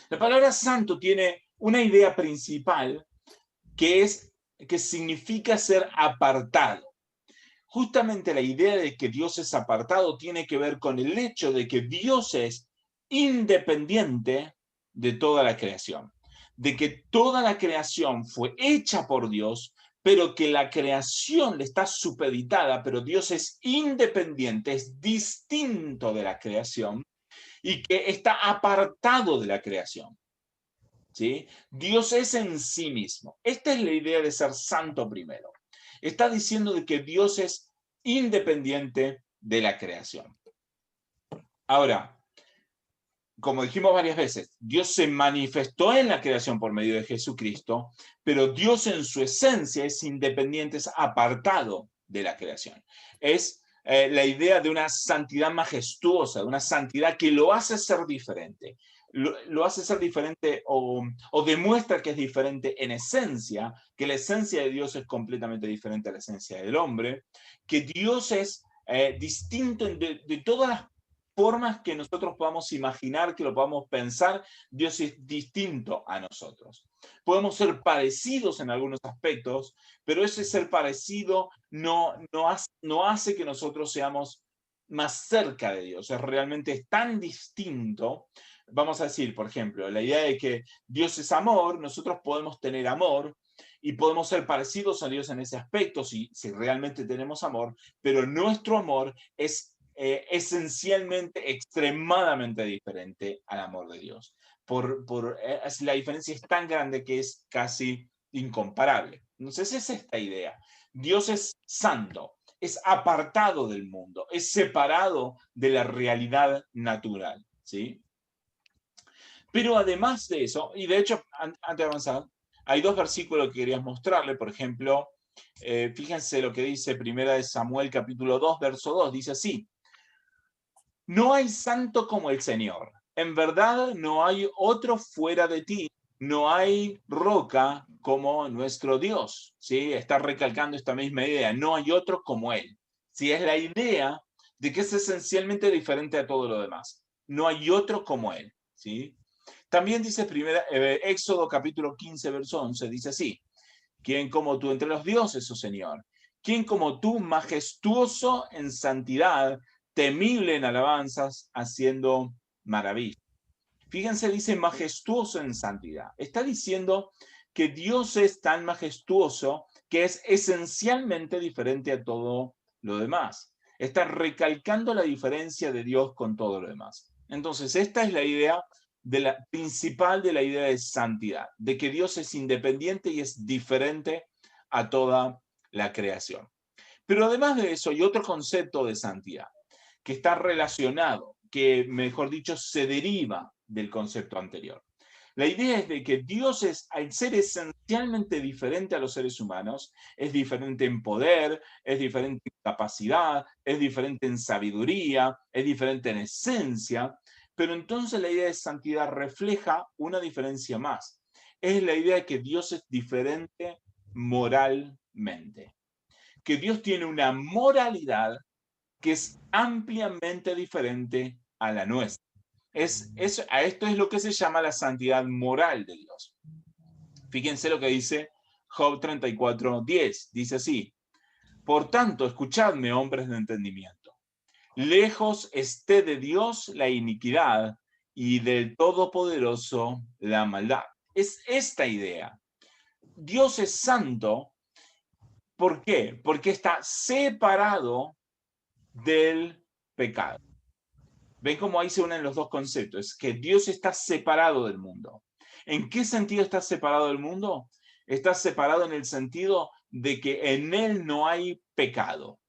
La palabra santo tiene una idea principal que significa ser apartado. Justamente la idea de que Dios es apartado tiene que ver con el hecho de que Dios es independiente de toda la creación. de que toda la creación fue hecha por Dios, pero que la creación le está supeditada, pero Dios es independiente, es distinto de la creación y que está apartado de la creación. ¿Sí? Dios es en sí mismo. Esta es la idea de ser santo primero. Está diciendo de que Dios es independiente de la creación. Ahora, como dijimos varias veces, Dios se manifestó en la creación por medio de Jesucristo, pero Dios en su esencia es independiente, es apartado de la creación. Es la idea de una santidad majestuosa, de una santidad que lo hace ser diferente. Lo hace ser diferente o demuestra que es diferente en esencia, que la esencia de Dios es completamente diferente a la esencia del hombre, que Dios es distinto de todas las formas que nosotros podamos imaginar, que lo podamos pensar. Dios es distinto a nosotros. Podemos ser parecidos en algunos aspectos, pero ese ser parecido no hace que nosotros seamos más cerca de Dios. Realmente es tan distinto. Vamos a decir, por ejemplo, la idea de que Dios es amor, nosotros podemos tener amor y podemos ser parecidos a Dios en ese aspecto si realmente tenemos amor, pero nuestro amor es esencialmente, extremadamente diferente al amor de Dios. La diferencia es tan grande que es casi incomparable. Entonces es esta idea. Dios es santo, es apartado del mundo, es separado de la realidad natural, ¿sí? Pero además de eso, y de hecho, antes de avanzar, hay dos versículos que quería mostrarle. Por ejemplo, fíjense lo que dice Primera de Samuel capítulo 2, verso 2, dice así: no hay santo como el Señor. En verdad no hay otro fuera de ti. No hay roca como nuestro Dios. ¿Sí? Está recalcando esta misma idea. No hay otro como Él. ¿Sí? Es la idea de que es esencialmente diferente a todo lo demás. No hay otro como Él. ¿Sí? También dice Éxodo capítulo 15, verso 11, dice así: ¿quién como tú entre los dioses, oh Señor? ¿Quién como tú, majestuoso en santidad, temible en alabanzas, haciendo maravillas? Fíjense, dice majestuoso en santidad. Está diciendo que Dios es tan majestuoso que es esencialmente diferente a todo lo demás. Está recalcando la diferencia de Dios con todo lo demás. Entonces, esta es la idea principal de la idea de santidad, de que Dios es independiente y es diferente a toda la creación. Pero además de eso, hay otro concepto de santidad que está relacionado, que mejor dicho, se deriva del concepto anterior. La idea es de que Dios es, al ser esencialmente diferente a los seres humanos, es diferente en poder, es diferente en capacidad, es diferente en sabiduría, es diferente en esencia, pero entonces la idea de santidad refleja una diferencia más. Es la idea de que Dios es diferente moralmente, que Dios tiene una moralidad que es ampliamente diferente a la nuestra. A esto es lo que se llama la santidad moral de Dios. Fíjense lo que dice Job 34:10. Dice así: por tanto, escuchadme, hombres de entendimiento. Lejos esté de Dios la iniquidad y del Todopoderoso la maldad. Es esta idea. Dios es santo. ¿Por qué? Porque está separado del pecado. ¿Ven cómo ahí se unen los dos conceptos? Es que Dios está separado del mundo. ¿En qué sentido está separado del mundo? Está separado en el sentido de que en Él no hay pecado.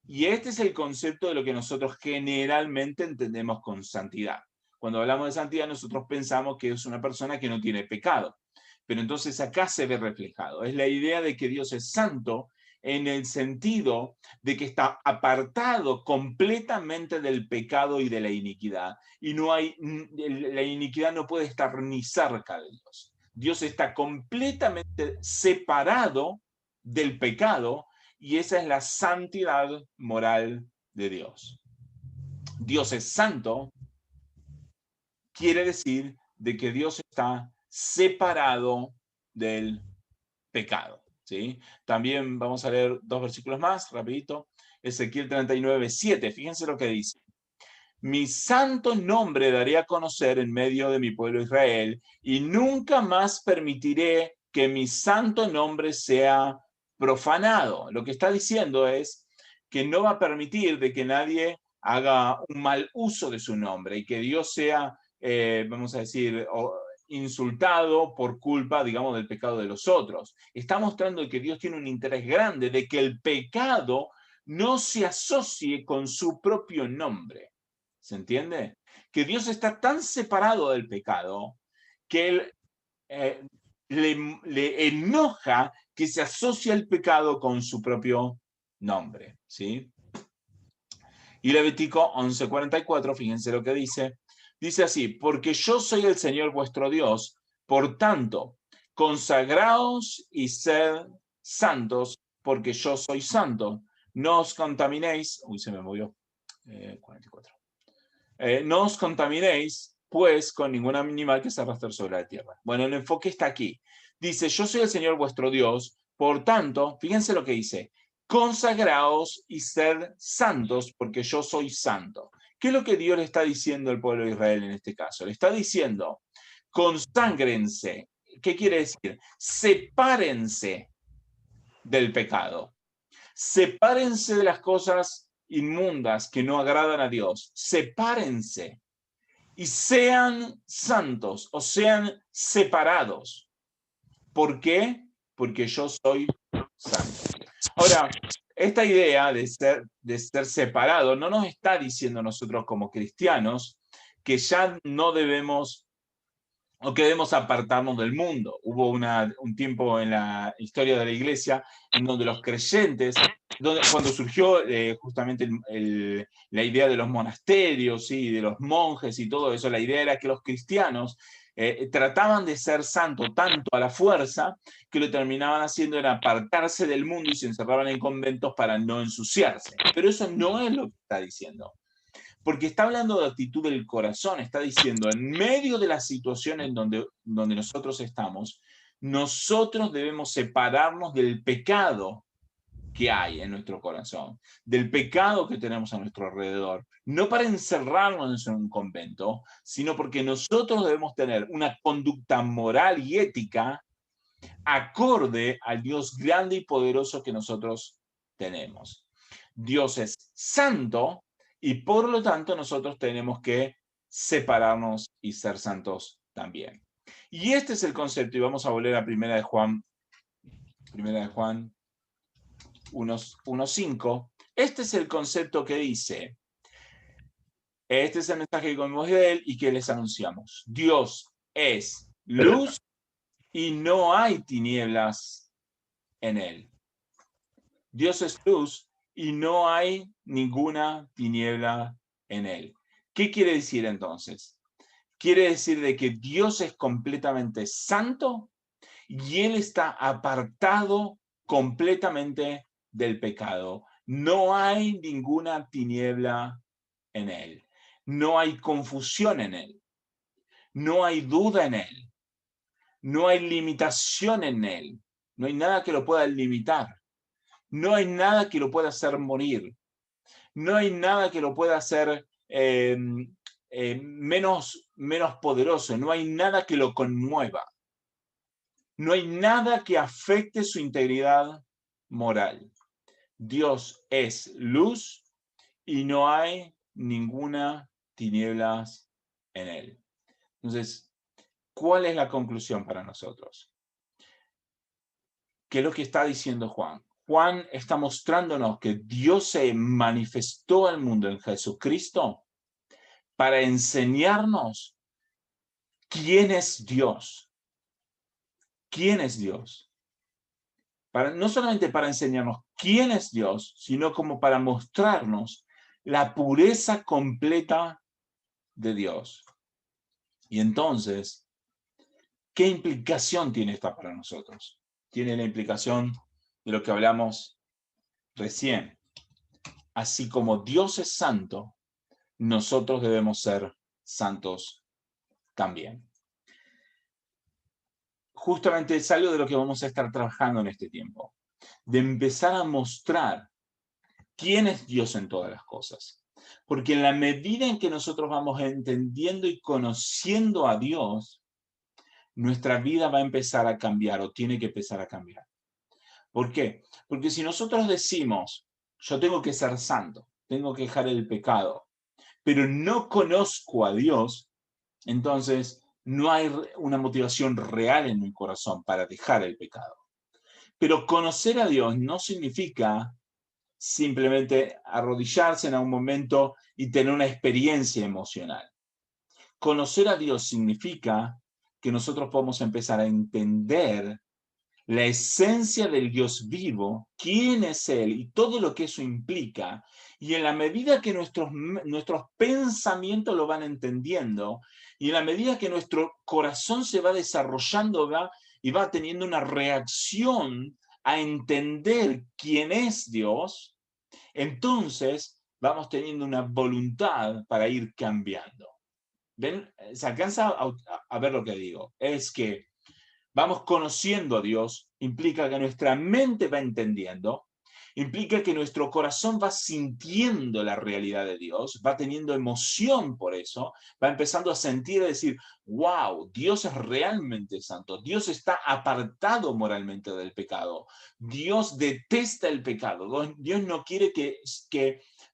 Y este es el concepto de lo que nosotros generalmente entendemos con santidad. Cuando hablamos de santidad, nosotros pensamos que es una persona que no tiene pecado. Pero entonces acá se ve reflejado. Es la idea de que Dios es santo en el sentido de que está apartado completamente del pecado y de la iniquidad. Y la iniquidad no puede estar ni cerca de Dios. Dios está completamente separado del pecado, y esa es la santidad moral de Dios. Dios es santo, quiere decir de que Dios está separado del pecado. ¿Sí? También vamos a leer dos versículos más, rapidito. Ezequiel 39:7, fíjense lo que dice. mi santo nombre daré a conocer en medio de mi pueblo Israel, y nunca más permitiré que mi santo nombre sea profanado. Lo que está diciendo es que no va a permitir de que nadie haga un mal uso de su nombre y que Dios sea, vamos a decir, insultado por culpa, digamos, del pecado de los otros. Está mostrando que Dios tiene un interés grande de que el pecado no se asocie con su propio nombre. ¿Se entiende? Que Dios está tan separado del pecado que Él le enoja que se asocia el pecado con su propio nombre. ¿Sí? Y Levítico 11:44, fíjense lo que dice. Dice así, porque yo soy el Señor vuestro Dios, por tanto, consagraos y sed santos, porque yo soy santo. No os contaminéis, uy, se me movió, 44. No os contaminéis, pues, con ningún animal que se arrastre sobre la tierra. Bueno, el enfoque está aquí. Dice, yo soy el Señor vuestro Dios, por tanto, fíjense lo que dice, consagraos y sed santos, porque yo soy santo. ¿Qué es lo que Dios le está diciendo al pueblo de Israel en este caso? Le está diciendo, conságrense. ¿Qué quiere decir? Sepárense del pecado. Sepárense de las cosas inmundas que no agradan a Dios. Sepárense y sean santos o sean separados. ¿Por qué? Porque yo soy santo. Ahora, esta idea de ser separado no nos está diciendo nosotros como cristianos que ya no debemos o que debemos apartarnos del mundo. Hubo un tiempo en la historia de la iglesia en donde los creyentes, cuando surgió justamente la idea de los monasterios, ¿sí? De los monjes y todo eso, la idea era que los cristianos trataban de ser santos tanto a la fuerza que lo terminaban haciendo era apartarse del mundo y se encerraban en conventos para no ensuciarse. Pero eso no es lo que está diciendo. Porque está hablando de actitud del corazón, está diciendo, en medio de la situación en donde nosotros estamos, nosotros debemos separarnos del pecado que hay en nuestro corazón, del pecado que tenemos a nuestro alrededor, no para encerrarnos en un convento, sino porque nosotros debemos tener una conducta moral y ética acorde al Dios grande y poderoso que nosotros tenemos. Dios es santo y por lo tanto nosotros tenemos que separarnos y ser santos también. Y este es el concepto, y vamos a volver a Primera de Juan 1:5. Este es el concepto que dice, este es el mensaje que comimos de él y que les anunciamos. Dios es luz y no hay tinieblas en él. Dios es luz y no hay ninguna tiniebla en él. ¿Qué quiere decir entonces? Quiere decir de que Dios es completamente santo y él está apartado completamente del pecado. No hay ninguna tiniebla en él. No hay confusión en él. No hay duda en él. No hay limitación en él. No hay nada que lo pueda limitar. No hay nada que lo pueda hacer morir. No hay nada que lo pueda hacer menos poderoso. No hay nada que lo conmueva. No hay nada que afecte su integridad moral. Dios es luz y no hay ninguna tinieblas en él. Entonces, ¿cuál es la conclusión para nosotros? ¿Qué es lo que está diciendo Juan? Juan está mostrándonos que Dios se manifestó al mundo en Jesucristo para enseñarnos quién es Dios. ¿Quién es Dios? No solamente para enseñarnos quién es Dios, sino como para mostrarnos la pureza completa de Dios. Y entonces, ¿qué implicación tiene esta para nosotros? Tiene la implicación de lo que hablamos recién. Así como Dios es santo, nosotros debemos ser santos también. Justamente es algo de lo que vamos a estar trabajando en este tiempo, de empezar a mostrar quién es Dios en todas las cosas, Porque en la medida en que nosotros vamos entendiendo y conociendo a Dios, nuestra vida va a empezar a cambiar o tiene que empezar a cambiar. ¿Por qué? Porque si nosotros decimos, yo tengo que ser santo, tengo que dejar el pecado, pero no conozco a Dios, entonces no hay una motivación real en mi corazón para dejar el pecado. Pero conocer a Dios no significa simplemente arrodillarse en algún momento y tener una experiencia emocional. Conocer a Dios significa que nosotros podemos empezar a entender la esencia del Dios vivo, quién es Él y todo lo que eso implica. Y en la medida que nuestros pensamientos lo van entendiendo y en la medida que nuestro corazón se va desarrollando y va teniendo una reacción a entender quién es Dios, entonces vamos teniendo una voluntad para ir cambiando. ¿Ven? ¿Se alcanza a ver lo que digo? Es que vamos conociendo a Dios, implica que nuestra mente va entendiendo, implica que nuestro corazón va sintiendo la realidad de Dios, va teniendo emoción por eso, va empezando a sentir y decir, wow, Dios es realmente santo, Dios está apartado moralmente del pecado, Dios detesta el pecado, Dios no quiere que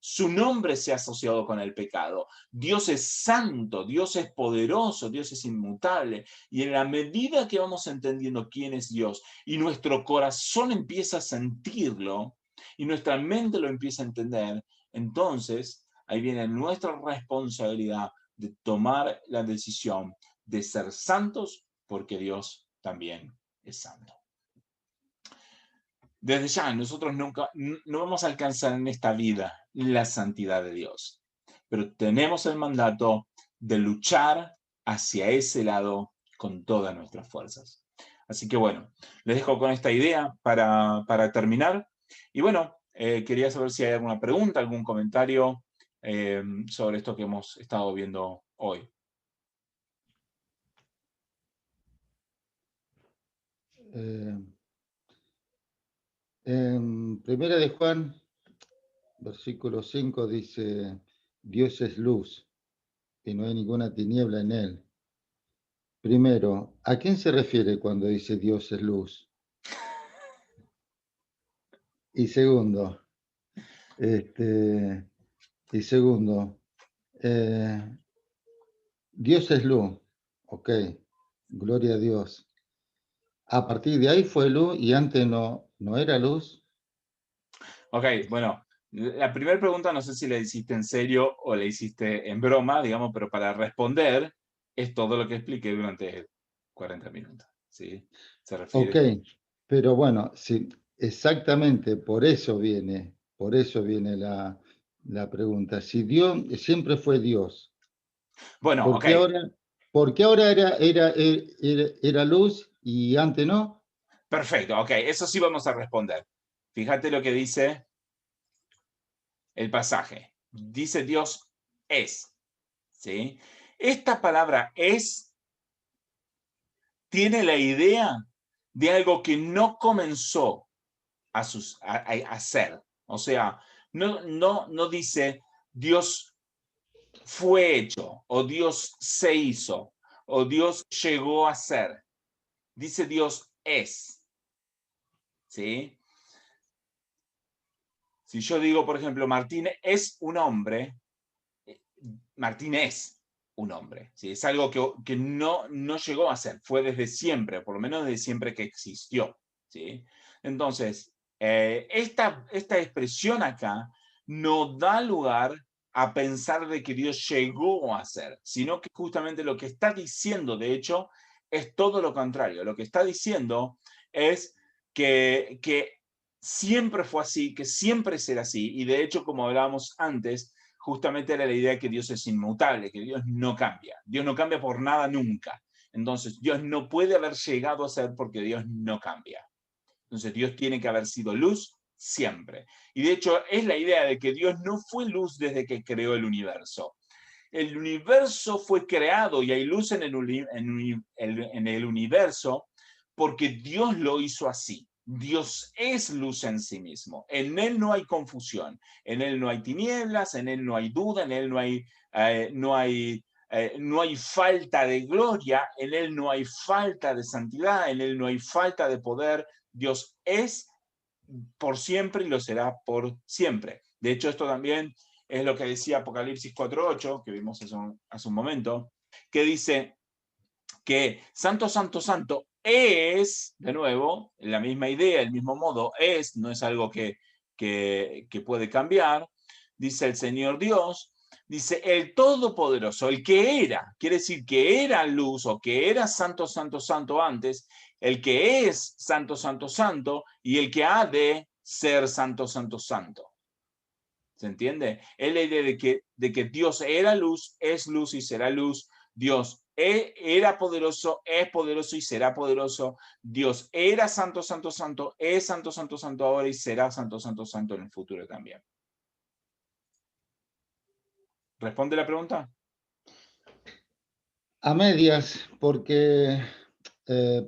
su nombre sea asociado con el pecado. Dios es santo, Dios es poderoso, Dios es inmutable. Y en la medida que vamos entendiendo quién es Dios y nuestro corazón empieza a sentirlo y nuestra mente lo empieza a entender, entonces ahí viene nuestra responsabilidad de tomar la decisión de ser santos porque Dios también es santo. Desde ya, nosotros nunca, no vamos a alcanzar en esta vida la santidad de Dios, pero tenemos el mandato de luchar hacia ese lado con todas nuestras fuerzas. Así que bueno, les dejo con esta idea para terminar. Y bueno, quería saber si hay alguna pregunta, algún comentario sobre esto que hemos estado viendo hoy. En Primera de Juan, versículo 5 dice, Dios es luz y no hay ninguna tiniebla en él. Primero, ¿a quién se refiere cuando dice Dios es luz? Y segundo, este, Dios es luz, ok, gloria a Dios. A partir de ahí fue luz y antes no era luz. Ok, bueno, la primera pregunta no sé si la hiciste en serio o la hiciste en broma, digamos, pero para responder es todo lo que expliqué durante 40 minutos, ¿sí? Se Ok, refiere... pero bueno, sí, exactamente por eso viene la pregunta. Si Dios siempre fue Dios, Bueno, ¿por ok, qué ahora era luz y antes no? perfecto, ok, eso sí vamos a responder. Fíjate lo que dice el pasaje. Dice Dios es, ¿sí? Esta palabra es tiene la idea de algo que no comenzó a ser. O sea, no dice Dios fue hecho, o Dios se hizo, o Dios llegó a ser. Dice Dios es. ¿Sí? Si yo digo, por ejemplo, Martín es un hombre, Martín es un hombre. ¿Sí? Es algo que no llegó a ser, fue desde siempre, por lo menos desde siempre que existió. ¿Sí? Entonces, esta expresión acá no da lugar a pensar de que Dios llegó a ser, sino que justamente lo que está diciendo, de hecho, es todo lo contrario. Lo que está diciendo es que siempre fue así, que siempre será así, y de hecho, como hablábamos antes, justamente era la idea de que Dios es inmutable, que Dios no cambia. Dios no cambia por nada nunca. Entonces, Dios no puede haber llegado a ser porque Dios no cambia. Entonces, Dios tiene que haber sido luz siempre. Y de hecho, es la idea de que Dios no fue luz desde que creó el universo. El universo fue creado y hay luz en el universo porque Dios lo hizo así. Dios es luz en sí mismo. En Él no hay confusión, en Él no hay tinieblas, en Él no hay duda, en Él no hay falta de gloria, en Él no hay falta de santidad, en Él no hay falta de poder. Dios es por siempre y lo será por siempre. De hecho, esto también es lo que decía Apocalipsis 4:8, que vimos hace un momento, que dice que santo, santo, santo es, de nuevo, la misma idea, el mismo modo, es, no es algo que puede cambiar, dice el Señor Dios, dice el Todopoderoso, el que era, quiere decir que era luz o que era santo, santo, santo antes, el que es santo, santo, santo y el que ha de ser santo, santo, santo. ¿Se entiende? Es la idea de que Dios era luz, es luz y será luz. Dios era poderoso, es poderoso y será poderoso. Dios era santo, santo, santo, es santo, santo, santo ahora y será santo, santo, santo en el futuro también. ¿Responde la pregunta? A medias, porque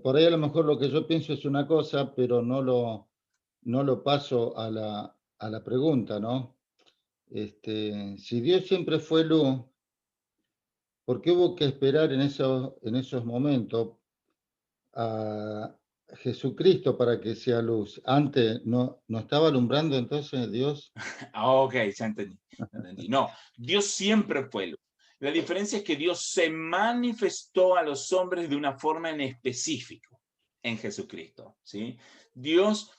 por ahí a lo mejor lo que yo pienso es una cosa, pero no lo paso a la pregunta, ¿no? Si Dios siempre fue luz, ¿por qué hubo que esperar en esos momentos a Jesucristo para que sea luz? Antes no estaba alumbrando entonces Dios. Ok, ya entendí, ya entendí. No, Dios siempre fue luz. La diferencia es que Dios se manifestó a los hombres de una forma en específico en Jesucristo, ¿sí? Dios,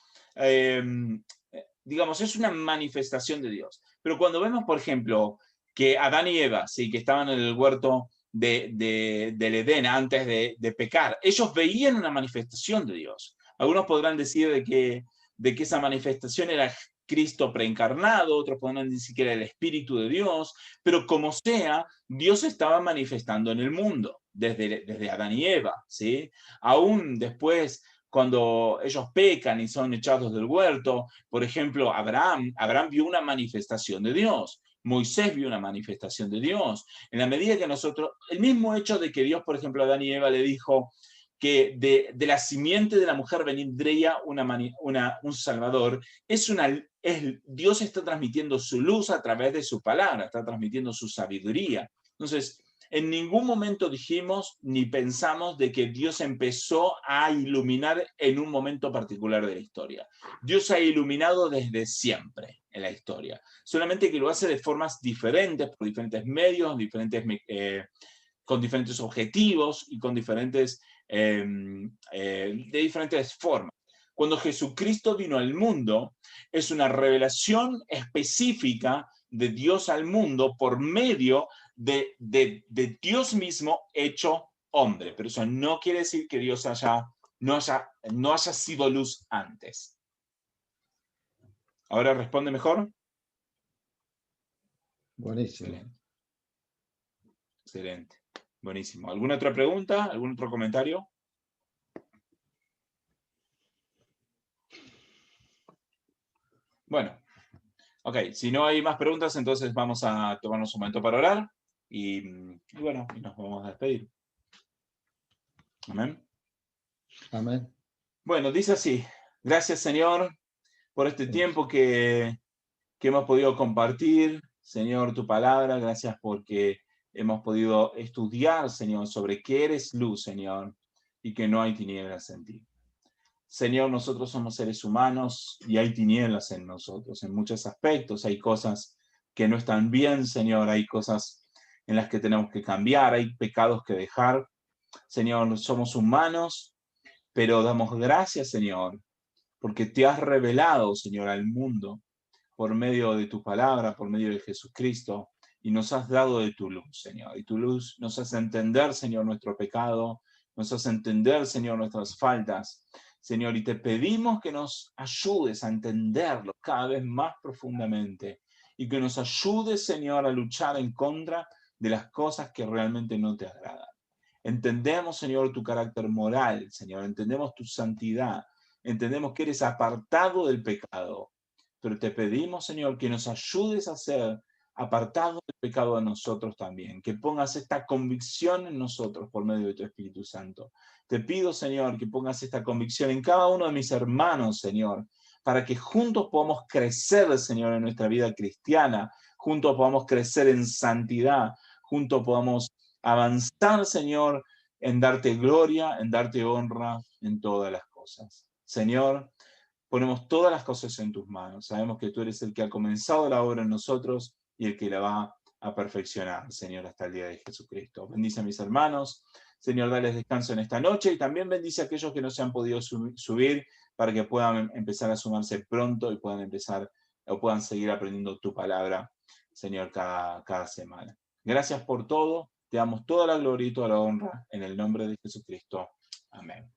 digamos, es una manifestación de Dios. Pero cuando vemos, por ejemplo, que Adán y Eva, ¿sí? Que estaban en el huerto del Edén antes de pecar, ellos veían una manifestación de Dios. Algunos podrán decir de que esa manifestación era Cristo preencarnado, otros podrán decir que era el Espíritu de Dios, pero como sea, Dios estaba manifestando en el mundo desde Adán y Eva, ¿sí? Aún después, cuando ellos pecan y son echados del huerto, por ejemplo, Abraham vio una manifestación de Dios. Moisés vio una manifestación de Dios. En la medida que nosotros, el mismo hecho de que Dios, por ejemplo, a Adán y Eva le dijo que de la simiente de la mujer vendría un Salvador, Dios está transmitiendo su luz a través de su palabra, está transmitiendo su sabiduría. Entonces, en ningún momento dijimos ni pensamos de que Dios empezó a iluminar en un momento particular de la historia. Dios ha iluminado desde siempre en la historia, solamente que lo hace de formas diferentes, por diferentes medios, con diferentes objetivos y con de diferentes formas. Cuando Jesucristo vino al mundo, es una revelación específica de Dios al mundo por medio de Dios mismo hecho hombre. Pero eso no quiere decir que Dios no haya sido luz antes. ¿Ahora responde mejor? Buenísimo. Excelente. Excelente. Buenísimo. ¿Alguna otra pregunta? ¿Algún otro comentario? Bueno, ok, si no hay más preguntas, entonces vamos a tomarnos un momento para orar y bueno, nos vamos a despedir. Amén. Amén. Bueno, dice así, gracias Señor por este tiempo que hemos podido compartir, Señor, tu palabra, gracias porque hemos podido estudiar, Señor, sobre que eres luz, Señor, y que no hay tinieblas en ti. Señor, nosotros somos seres humanos y hay tinieblas en nosotros, en muchos aspectos. Hay cosas que no están bien, Señor, hay cosas en las que tenemos que cambiar, hay pecados que dejar. Señor, somos humanos, pero damos gracias, Señor, porque te has revelado, Señor, al mundo por medio de tu palabra, por medio de Jesucristo, y nos has dado de tu luz, Señor. Y tu luz nos hace entender, Señor, nuestro pecado, nos hace entender, Señor, nuestras faltas. Señor, y te pedimos que nos ayudes a entenderlo cada vez más profundamente y que nos ayudes, Señor, a luchar en contra de las cosas que realmente no te agradan. Entendemos, Señor, tu carácter moral, Señor, entendemos tu santidad, entendemos que eres apartado del pecado, pero te pedimos, Señor, que nos ayudes a ser apartado del pecado de nosotros también, que pongas esta convicción en nosotros por medio de tu Espíritu Santo. Te pido, Señor, que pongas esta convicción en cada uno de mis hermanos, Señor, para que juntos podamos crecer, Señor, en nuestra vida cristiana, juntos podamos crecer en santidad, juntos podamos avanzar, Señor, en darte gloria, en darte honra en todas las cosas. Señor, ponemos todas las cosas en tus manos. Sabemos que tú eres el que ha comenzado la obra en nosotros y el que la va a perfeccionar, Señor, hasta el día de Jesucristo. Bendice a mis hermanos. Señor, dales descanso en esta noche y también bendice a aquellos que no se han podido subir para que puedan empezar a sumarse pronto y puedan empezar o puedan seguir aprendiendo tu palabra, Señor, cada semana. Gracias por todo. Te damos toda la gloria y toda la honra en el nombre de Jesucristo. Amén.